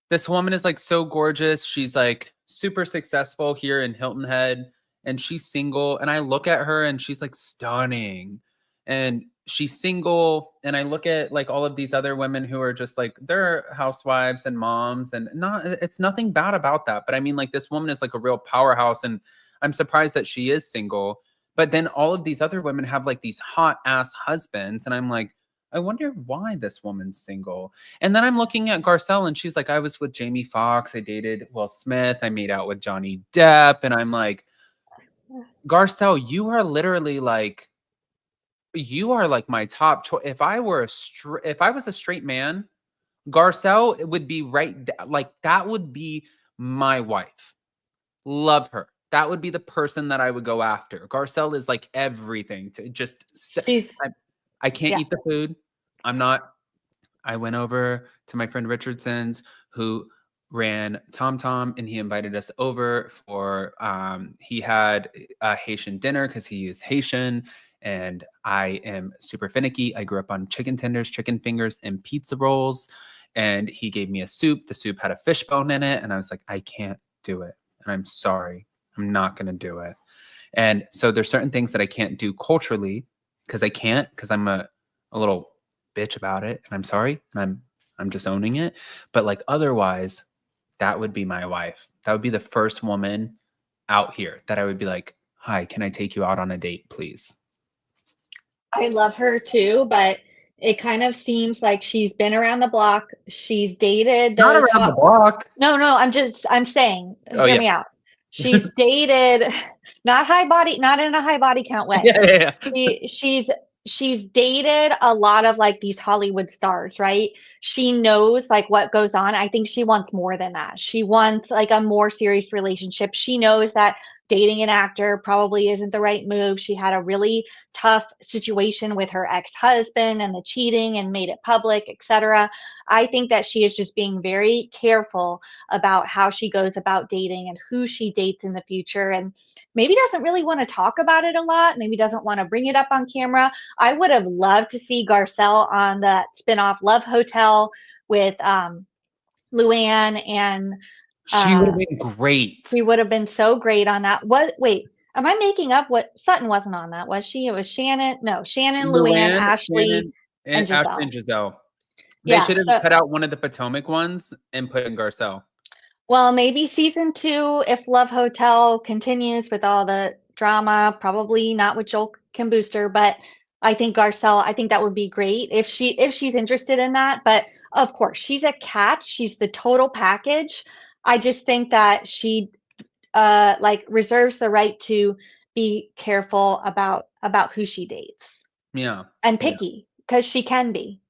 This woman is like so gorgeous. She's like super successful here in Hilton Head and she's single. And I look at her and she's like stunning. And she's single. And I look at like all of these other women who are just like, they're housewives and moms. And it's nothing bad about that. But I mean, like this woman is like a real powerhouse. And I'm surprised that she is single. But then all of these other women have like these hot ass husbands. And I'm like, I wonder why this woman's single. And then I'm looking at Garcelle and she's like, I was with Jamie Foxx. I dated Will Smith. I made out with Johnny Depp. And I'm like, Garcelle, you are literally like, you are like my top choice. If I was a straight man, Garcelle would be right. Like that would be my wife. Love her. That would be the person that I would go after. Garcelle is like everything to just. I can't eat the food. I went over to my friend Richardson's who ran Tom Tom and he invited us over for, he had a Haitian dinner because he is Haitian and I am super finicky. I grew up on chicken tenders, chicken fingers, and pizza rolls. And he gave me a soup. The soup had a fish bone in it. And I was like, I can't do it. And I'm sorry. I'm not going to do it. And so there's certain things that I can't do culturally because I'm a little bitch about it. And I'm sorry. And I'm just owning it. But like otherwise, that would be my wife. That would be the first woman out here that I would be like, hi, can I take you out on a date, please? I love her too, but it kind of seems like she's been around the block. She's dated Not those around the block. No, I'm saying, Oh, hear yeah. me out. She's dated, not in a high body count way. Yeah. She's dated a lot of like these Hollywood stars, right? She knows like what goes on. I think she wants more than that. She wants like a more serious relationship. She knows that dating an actor probably isn't the right move. She had a really tough situation with her ex-husband and the cheating and made it public, etc. I think that she is just being very careful about how she goes about dating and who she dates in the future, and maybe doesn't really want to talk about it a lot, maybe doesn't want to bring it up on camera. I would have loved to see Garcelle on that spinoff Love Hotel with Luann, and She would have been great. she would have been so great on that. Wait, am I making up? What, Sutton wasn't on that, was she? It was Shannon, Luann, Ashley, and Ashley Giselle. and Giselle. They Yeah, should have so cut out one of the Potomac ones and put in Garcelle. well, maybe season 2, if Love Hotel continues with all the drama, probably not with Joel Kim Booster, but I think Garcelle, I think that would be great if she's interested in that. But of course, she's a catch. She's the total package. I just think that she like reserves the right to be careful about who she dates Yeah. and picky because she can be.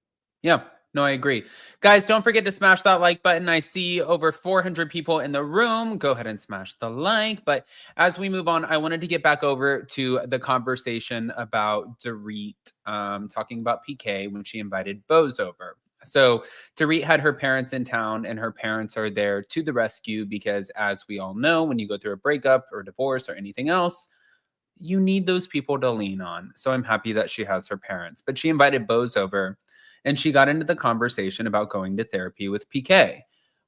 Yeah. No, I agree. Guys, don't forget to smash that like button. I see over 400 people in the room. Go ahead and smash the like. But as we move on, I wanted to get back over to the conversation about Dorit talking about PK when she invited Bose over. So Dorit had her parents in town and her parents are there to the rescue because as we all know, when you go through a breakup or divorce or anything else, you need those people to lean on. So I'm happy that she has her parents. But she invited Bose over and she got into the conversation about going to therapy with PK.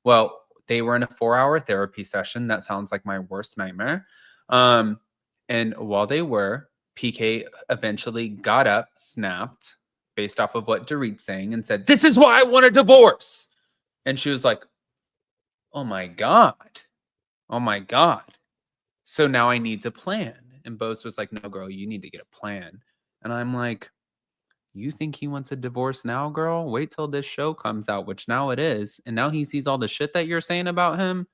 Well, they were in a 4-hour therapy session. That sounds like my worst nightmare. And while they were, PK eventually got up, snapped, based off of what Dorit's saying, and said, "This is why I want a divorce." And she was like, "Oh my God. Oh my God. So now I need to plan." And Bose was like, "No, girl, you need to get a plan." And I'm like, "You think he wants a divorce now, girl? Wait till this show comes out," which now it is. And now he sees all the shit that you're saying about him.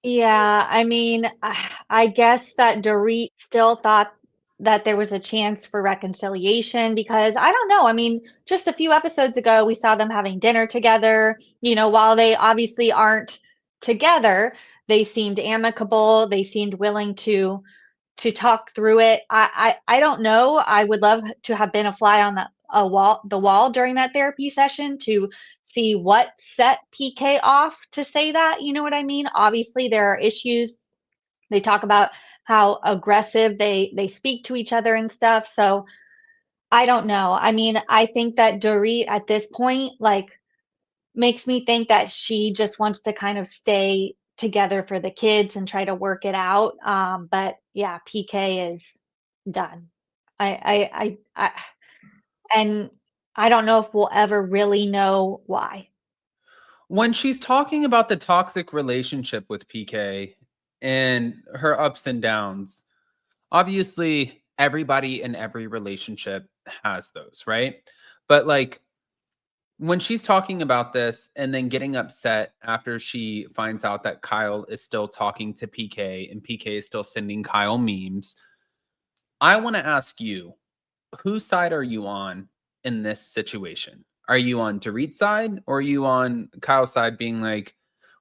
Yeah, I mean, I guess that Dorit still thought that there was a chance for reconciliation because I don't know. I mean, just a few episodes ago, we saw them having dinner together. While they obviously aren't together, they seemed amicable. They seemed willing to talk through it. I don't know. I would love to have been a fly on the wall during that therapy session to see what set PK off to say that. You know what I mean? Obviously, there are issues. They talk about how aggressive they speak to each other and stuff. So I don't know. I mean, I think that Dorit at this point, like, makes me think that she just wants to kind of stay together for the kids and try to work it out. But yeah, PK is done. I and I don't know if we'll ever really know why. When she's talking about the toxic relationship with PK and her ups and downs, obviously everybody in every relationship has those, right? But like when she's talking about this and then getting upset after she finds out that Kyle is still talking to PK and PK is still sending Kyle memes, I want to ask you, whose side are you on in this situation? Are you on Dorit's side or are you on Kyle's side being like,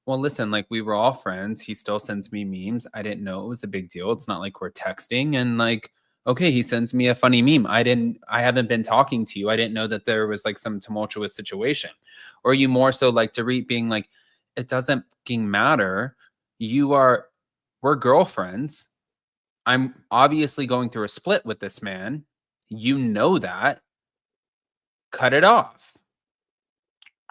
well, listen, like we were all friends. He still sends me memes. I didn't know it was a big deal. It's not like we're texting and like, okay, he sends me a funny meme. I haven't been talking to you. I didn't know that there was like some tumultuous situation. Or are you more so like Dorit being like, it doesn't fucking matter. We're girlfriends. I'm obviously going through a split with this man. You know that. Cut it off.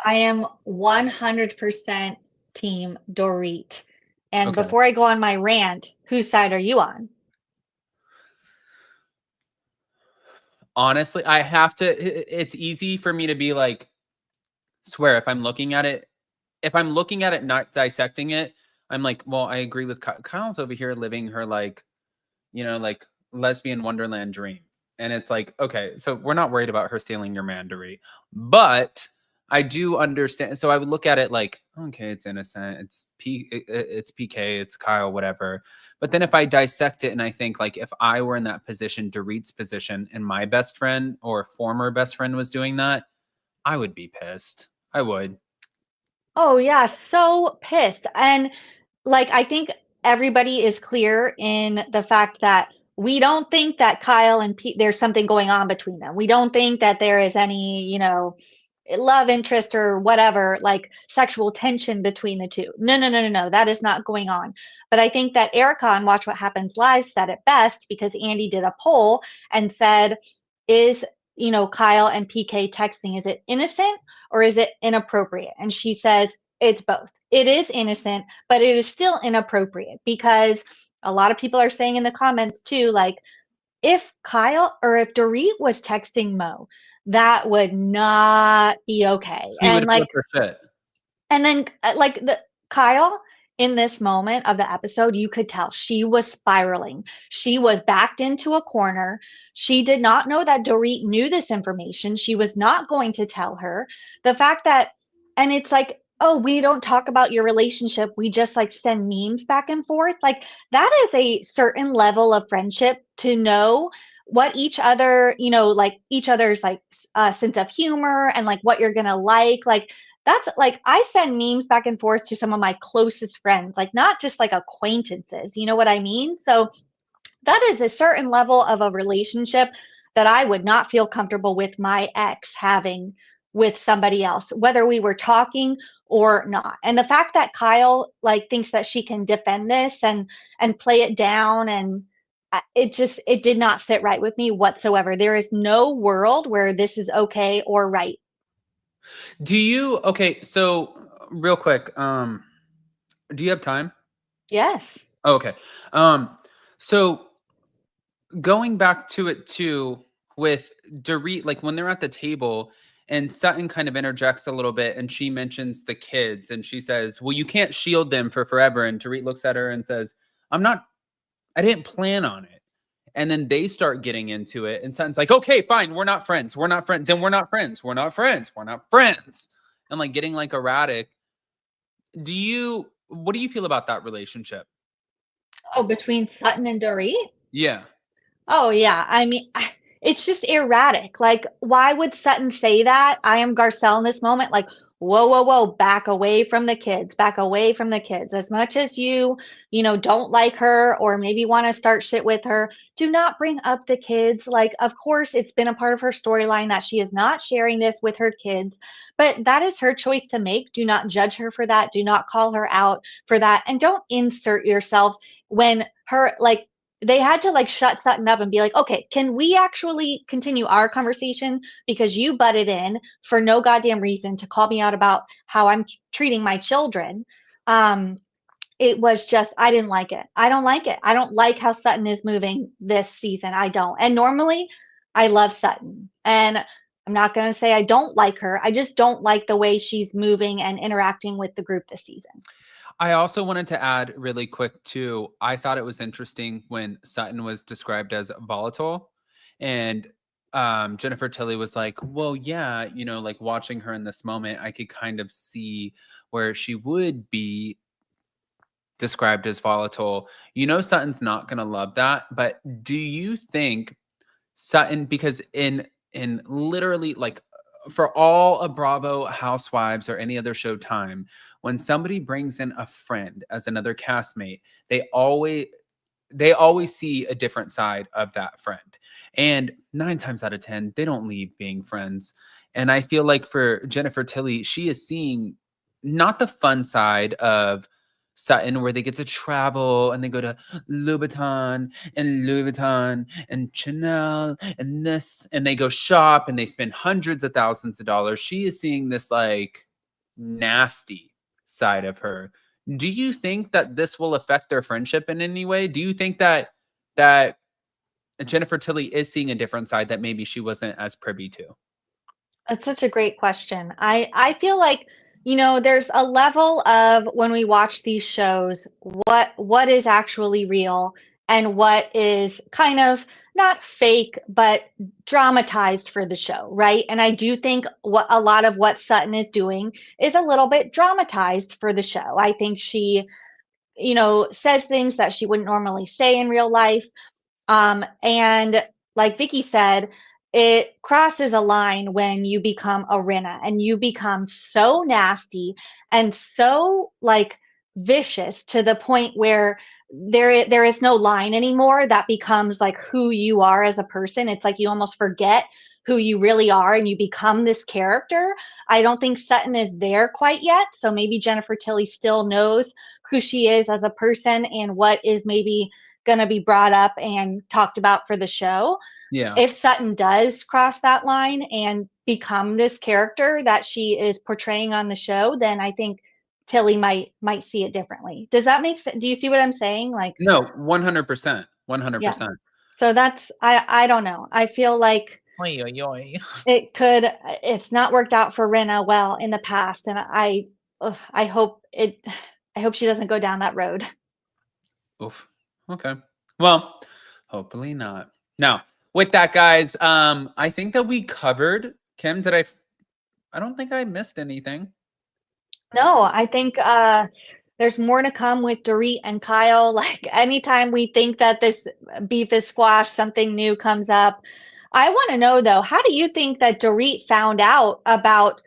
I am 100% team Dorit. And Okay. before I go on my rant, whose side are you on? Honestly, I have to it's easy for me to be like, swear if I'm looking at it, not dissecting it, I'm like, well, I agree with Kyle's over here living her like, like lesbian wonderland dream. And it's like, okay, so we're not worried about her stealing your mandarin, but I do understand. So I would look at it like, okay, it's innocent. It's PK, it's Kyle, whatever. But then if I dissect it and I think like if I were in that position, Dorit's position, and my best friend or former best friend was doing that, I would be pissed. I would. Oh yeah, so pissed. And like I think everybody is clear in the fact that we don't think that Kyle and Pete there's something going on between them. We don't think that there is any, love interest or whatever, like sexual tension between the two. No, no, no, no, no. That is not going on. But I think that Erica on Watch What Happens Live said it best because Andy did a poll and said, is Kyle and PK texting, is it innocent or is it inappropriate? And she says it's both. It is innocent, but it is still inappropriate because a lot of people are saying in the comments too, like, if Kyle or if Dorit was texting Mo, that would not be okay. He would And flip like, her shit. and then like the Kyle in this moment of the episode, you could tell she was spiraling. She was backed into a corner. She did not know that Dorit knew this information. She was not going to tell her. The fact that, and it's like, oh, we don't talk about your relationship. We just like send memes back and forth. Like that is a certain level of friendship to know what each other, like each other's like sense of humor and like what you're gonna like that's like I send memes back and forth to some of my closest friends, like not just like acquaintances. You know what I mean? So that is a certain level of a relationship that I would not feel comfortable with my ex having with somebody else, whether we were talking or not. And the fact that Kyle like thinks that she can defend this and play it down and it did not sit right with me whatsoever. There is no world where this is okay or right. Okay, so real quick, do you have time? Yes. Okay. So going back to it too with Dorit, like when they're at the table and Sutton kind of interjects a little bit and she mentions the kids and she says, well, you can't shield them for forever. And Dorit looks at her and says, I didn't plan on it. And then they start getting into it and Sutton's like, okay, fine. We're not friends. We're not friends. Then we're not friends. We're not friends. We're not friends. And like getting like erratic. What do you feel about that relationship? Oh, between Sutton and Dorit? Yeah. Oh, yeah. I mean, it's just erratic. Like, why would Sutton say that? I am Garcelle in this moment. Like, whoa, whoa, whoa, back away from the kids, back away from the kids. As much as don't like her or maybe want to start shit with her, do not bring up the kids. Like, of course, it's been a part of her storyline that she is not sharing this with her kids, but that is her choice to make. Do not judge her for that. Do not call her out for that. And don't insert yourself when they had to like shut Sutton up and be like, okay, can we actually continue our conversation? Because you butted in for no goddamn reason to call me out about how I'm treating my children. It was just, I didn't like it. I don't like it. I don't like how Sutton is moving this season. I don't. And normally I love Sutton. And I'm not going to say I don't like her. I just don't like the way she's moving and interacting with the group this season. I also wanted to add really quick too. I thought it was interesting when Sutton was described as volatile, and Jennifer Tilly was like, "Well, yeah, like watching her in this moment, I could kind of see where she would be described as volatile." Sutton's not gonna love that, but do you think Sutton, because in literally like for all of Bravo Housewives or any other Showtime, when somebody brings in a friend as another castmate, they always see a different side of that friend. And 9 times out of 10, they don't leave being friends. And I feel like for Jennifer Tilly, she is seeing not the fun side of Sutton where they get to travel and they go to Louboutin and Louis Vuitton and Chanel and this, and they go shop and they spend hundreds of thousands of dollars. She is seeing this like nasty side of her. Do you think that this will affect their friendship in any way? Do you think that Jennifer Tilly is seeing a different side that maybe she wasn't as privy to? That's such a great question. I feel like, there's a level of when we watch these shows, what is actually real and what is kind of not fake, but dramatized for the show, right? And I do think what a lot of what Sutton is doing is a little bit dramatized for the show. I think she, says things that she wouldn't normally say in real life. And like Vicky said, it crosses a line when you become a Rinna and you become so nasty and so like vicious to the point where there is no line anymore. That becomes like who you are as a person. It's like you almost forget who you really are and you become this character. I don't think Sutton is there quite yet. So maybe Jennifer Tilly still knows who she is as a person and what is maybe going to be brought up and talked about for the show. Yeah. If Sutton does cross that line and become this character that she is portraying on the show, then I think Tilly might see it differently. Does that make sense? Do you see what I'm saying? Like, No, 100%. yeah. 100%. So that's I don't know. I feel like Oy, oy, oy. it's not worked out for Rinna well in the past, and I hope she doesn't go down that road. Oof. Okay. Well, hopefully not. Now, with that, guys, I think that we covered. Kim, I don't think I missed anything. No, I think there's more to come with Dorit and Kyle. Like anytime we think that this beef is squashed, something new comes up. I want to know though, how do you think that Dorit found out about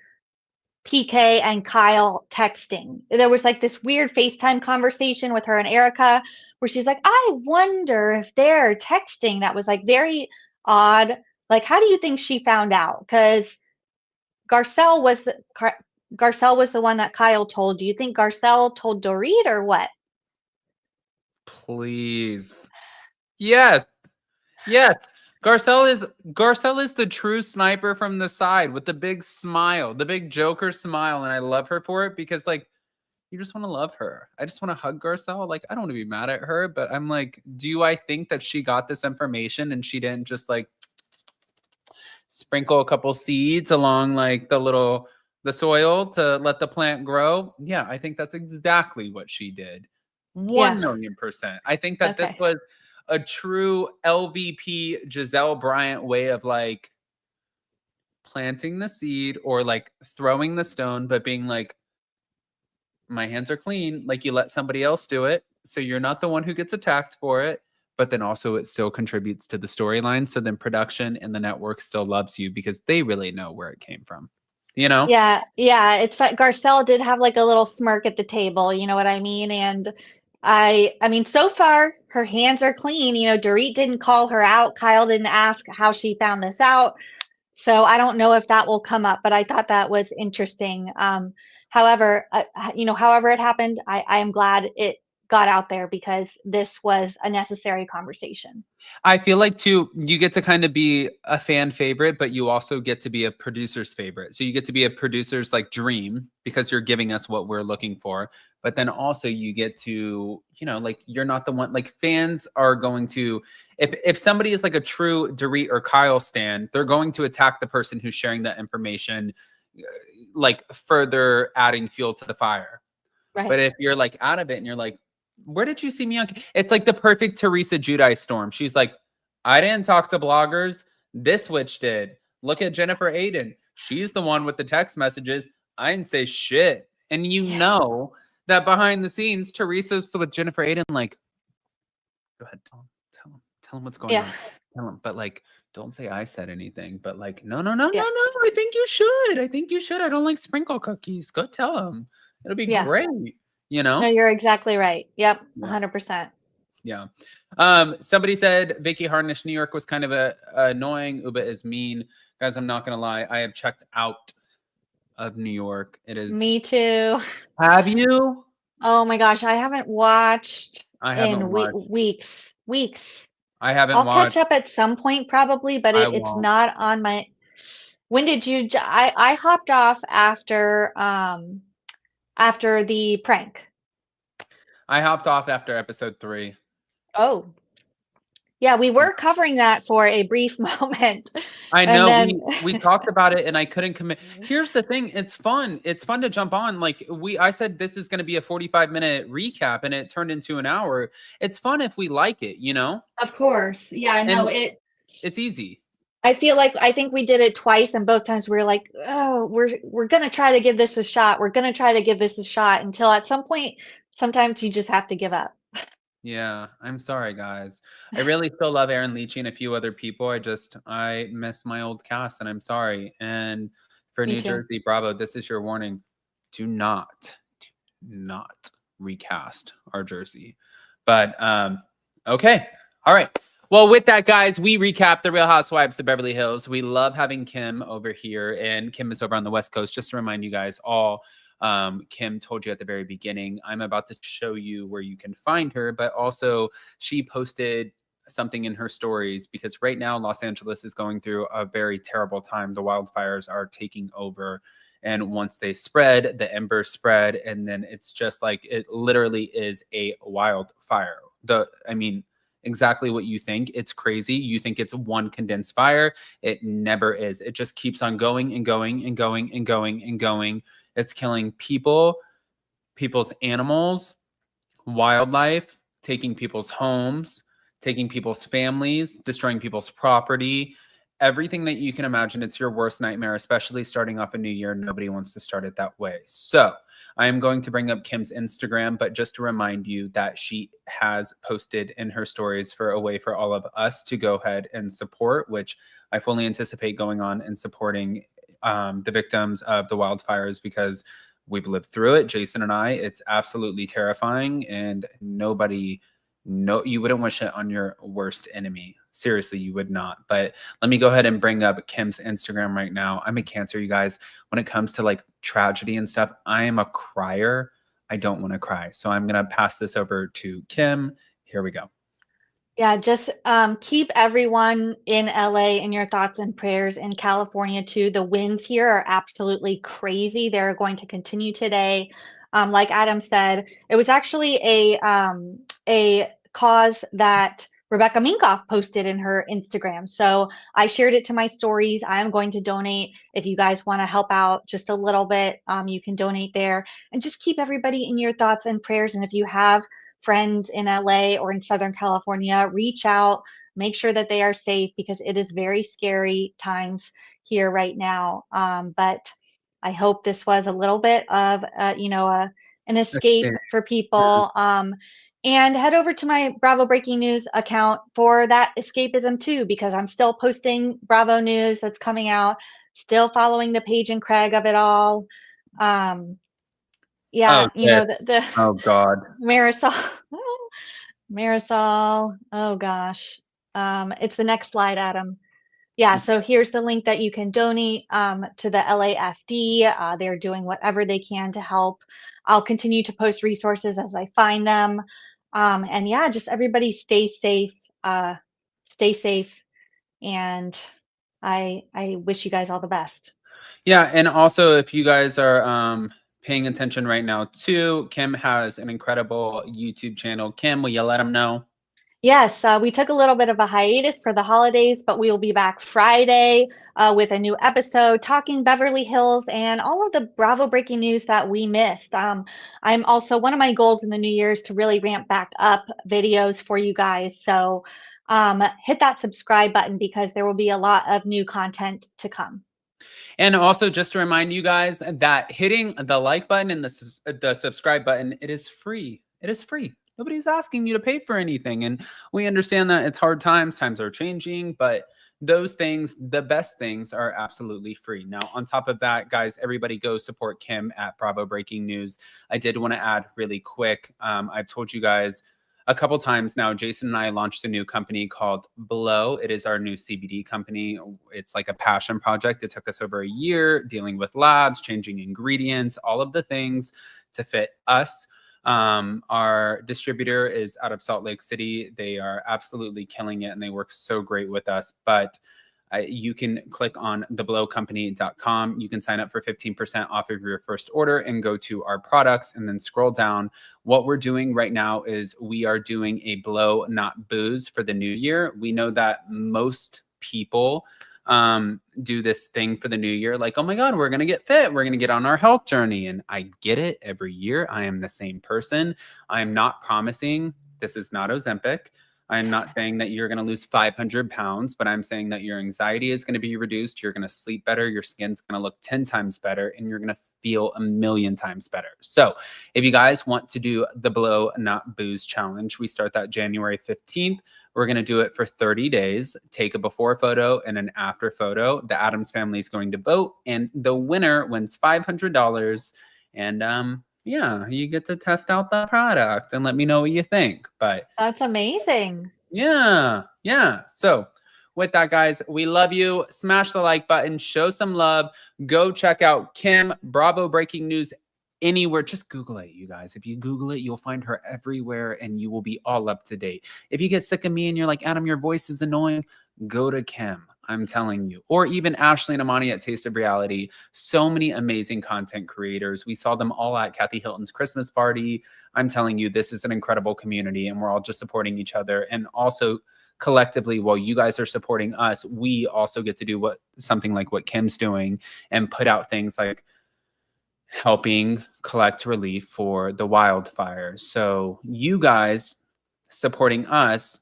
PK and Kyle texting? There was like this weird FaceTime conversation with her and Erika where she's like, I wonder if they're texting. That was like very odd. Like, how do you think she found out? Because Garcelle was the Garcelle was the one that Kyle told. Do you think Garcelle told Dorit or what? Please. Yes. Yes. Garcelle is the true sniper from the side with the big smile, the big Joker smile, and I love her for it because like you just want to love her. I just want to hug Garcelle. Like, I don't want to be mad at her, but I'm like, do I think that she got this information and she didn't just like sprinkle a couple seeds along like the soil to let the plant grow? Yeah, I think that's exactly what she did. Yeah. 1,000,000%. I think that this Okay. was a true LVP Giselle Bryant way of like planting the seed or like throwing the stone, but being like, my hands are clean. Like, you let somebody else do it. So you're not the one who gets attacked for it. But then also it still contributes to the storyline. So then production and the network still loves you because they really know where it came from. You know? Yeah, yeah, it's fun. Garcelle did have like a little smirk at the table, you know what I mean? And I mean, so far her hands are clean. You know, Dorit didn't call her out. Kyle didn't ask how she found this out. So I don't know if that will come up, but I thought that was interesting. However, you know, however it happened, I am glad it got out there because this was a necessary conversation. I feel like too, you get to kind of be a fan favorite, but you also get to be a producer's favorite. So you get to be a producer's like dream because you're giving us what we're looking for. But then also you get to, you know, like you're not the one, like fans are going to, if somebody is like a true Dorit or Kyle stan, they're going to attack the person who's sharing that information, like further adding fuel to the fire. Right. But if you're like out of it and you're like, where did you see me on? It's like the perfect Teresa Giudice storm. She's like, I didn't talk to bloggers. This witch did. Look at Jennifer Aiden. She's the one with the text messages. I didn't say shit. And you Yeah. know that behind the scenes, Teresa's with Jennifer Aiden, like, go ahead, tell him what's going Yeah. on. Tell him, but like, don't say I said anything. But like, no, no, no, no, no. Yeah. I think you should. I think you should. I don't like sprinkle cookies. Go tell him. It'll be Yeah. great. You No, know? you're exactly right. Yep, Yeah. 100%. Yeah. Somebody said Vicky Harnish, New York was kind of annoying. Uba is mean. Guys, I'm not gonna lie. I have checked out of New York. It is. Me too. Have you? Oh my gosh, I haven't watched I haven't in watched. weeks. I haven't I'll catch watched. up at some point probably, but I it's won't. not on my. When did you? I hopped off after the prank. I hopped off after episode 3. Oh, yeah, we were covering that for a brief moment, I and know then we talked about it and I couldn't commit. Here's the thing, it's fun. It's fun to jump on. Like I said this is going to be a 45-minute recap and it turned into an hour. It's fun if we like it, you know? of course, yeah, no, And it. it's easy. I feel like I think we did it twice, and both times we were like, "Oh, we're gonna try to give this a shot. We're gonna try to give this a shot," until at some point, sometimes you just have to give up. Yeah, I'm sorry, guys. I really still love Aaron Leachy and a few other people. I miss my old cast, and I'm sorry. And for Me New too. Jersey, Bravo, this is your warning: do not recast our jersey. But okay, all right. Well, with that, guys, we recap the Real Housewives of Beverly Hills. We love having Kim over here, and Kim is over on the West Coast. Just to remind you guys all, Kim told you at the very beginning, I'm about to show you where you can find her, but also she posted something in her stories because right now Los Angeles is going through a very terrible time. The wildfires are taking over. And once they spread, the embers spread, and then it's just like it literally is a wildfire. I mean, exactly what you think. It's crazy. You think it's one condensed fire. It never is. It just keeps on going and going and going and going and going. It's killing people, people's animals, wildlife, taking people's homes, taking people's families, destroying people's property, everything that you can imagine. It's your worst nightmare, especially starting off a new year. Nobody wants to start it that way. So I am going to bring up Kim's Instagram, but just to remind you that she has posted in her stories for a way for all of us to go ahead and support, which I fully anticipate going on and supporting the victims of the wildfires because we've lived through it, Jason and I. It's absolutely terrifying, and you wouldn't wish it on your worst enemy. Seriously, you would not. But let me go ahead and bring up Kim's Instagram right now. I'm a Cancer, you guys. When it comes to like tragedy and stuff, I am a crier. I don't want to cry. So I'm going to pass this over to Kim. Here we go. Yeah, just keep everyone in LA in your thoughts and prayers. In California too, the winds here are absolutely crazy. They're going to continue today. Like Adam said, it was actually a cause that Rebecca Minkoff posted in her Instagram. So I shared it to my stories. I am going to donate. If you guys want to help out just a little bit, you can donate there, and just keep everybody in your thoughts and prayers. And if you have friends in LA or in Southern California, reach out, make sure that they are safe, because it is very scary times here right now. But I hope this was a little bit of, an escape for people. And head over to my Bravo Breaking News account for that escapism too, because I'm still posting Bravo news that's coming out, still following the Paige and Craig of it all. Yeah, Oh, yes. the Oh, God. Marisol, Marisol. Oh gosh, it's the next slide, Adam. Yeah, so here's the link that you can donate to the LAFD. They're doing whatever they can to help. I'll continue to post resources as I find them. And yeah, just everybody stay safe. Stay safe. And I wish you guys all the best. Yeah, and also if you guys are paying attention right now too, Kim has an incredible YouTube channel. Kim, will you let them know? Yes, we took a little bit of a hiatus for the holidays, but we will be back Friday with a new episode talking Beverly Hills and all of the Bravo breaking news that we missed. I'm also, one of my goals in the new year is to really ramp back up videos for you guys. So hit that subscribe button, because there will be a lot of new content to come. And also just to remind you guys that hitting the like button and the subscribe button, it is free. It is free. Nobody's asking you to pay for anything. And we understand that it's hard times are changing, but those things, the best things, are absolutely free. Now, on top of that, guys, everybody go support Kim at Bravo Breaking News. I did want to add really quick, I've told you guys a couple times now, Jason and I launched a new company called Blow. It is our new CBD company. It's like a passion project. It took us over a year dealing with labs, changing ingredients, all of the things to fit us. Our distributor is out of Salt Lake City. They are absolutely killing it, and they work so great with us. But you can click on theblowcompany.com. You can sign up for 15% off of your first order and go to our products and then scroll down. What we're doing right now is we are doing a blow, not booze, for the new year. We know that most people do this thing for the new year, like, oh my God, we're going to get fit. We're going to get on our health journey. And I get it every year. I am the same person. I am not promising. This is not Ozempic. I'm not saying that you're going to lose 500 pounds, but I'm saying that your anxiety is going to be reduced. You're going to sleep better. Your skin's going to look 10 times better, and you're going to feel a million times better. So if you guys want to do the Blow Not Booze challenge, we start that January 15th. We're going to do it for 30 days. Take a before photo and an after photo. The Addams family is going to vote, and the winner wins $500. And yeah, you get to test out the product and let me know what you think. But That's amazing. yeah. So with that, guys, we love you. Smash the like button, show some love. Go check out Kim, Bravo Breaking News, anywhere. Just Google it, you guys. If you Google it, you'll find her everywhere and you will be all up to date. If you get sick of me and you're like, Adam, your voice is annoying, go to Kim. I'm telling you. Or even Ashley and Amani at Taste of Reality. So many amazing content creators. We saw them all at Kathy Hilton's Christmas party. I'm telling you, this is an incredible community, and we're all just supporting each other. And also collectively, while you guys are supporting us, we also get to do something like what Kim's doing and put out things like helping collect relief for the wildfires. So you guys supporting us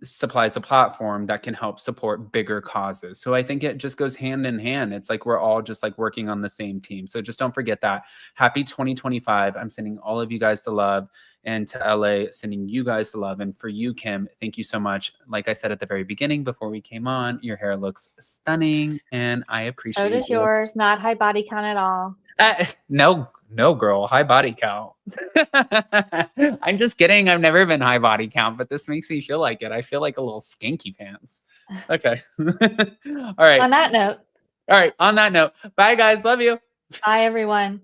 supplies a platform that can help support bigger causes. So I think it just goes hand in hand. It's like we're all just like working on the same team. So just don't forget that. Happy 2025. I'm sending all of you guys the love, and to LA, sending you guys the love. And for you, Kim, thank you so much. Like I said at the very beginning before we came on, your hair looks stunning and I appreciate So does you. yours. Not high body count at all. No, girl, high body count. I'm just kidding. I've never been high body count, but this makes me feel like it. I feel like a little skanky pants. Okay. All right. On that note. All right. On that note, bye, guys. Love you. Bye, everyone.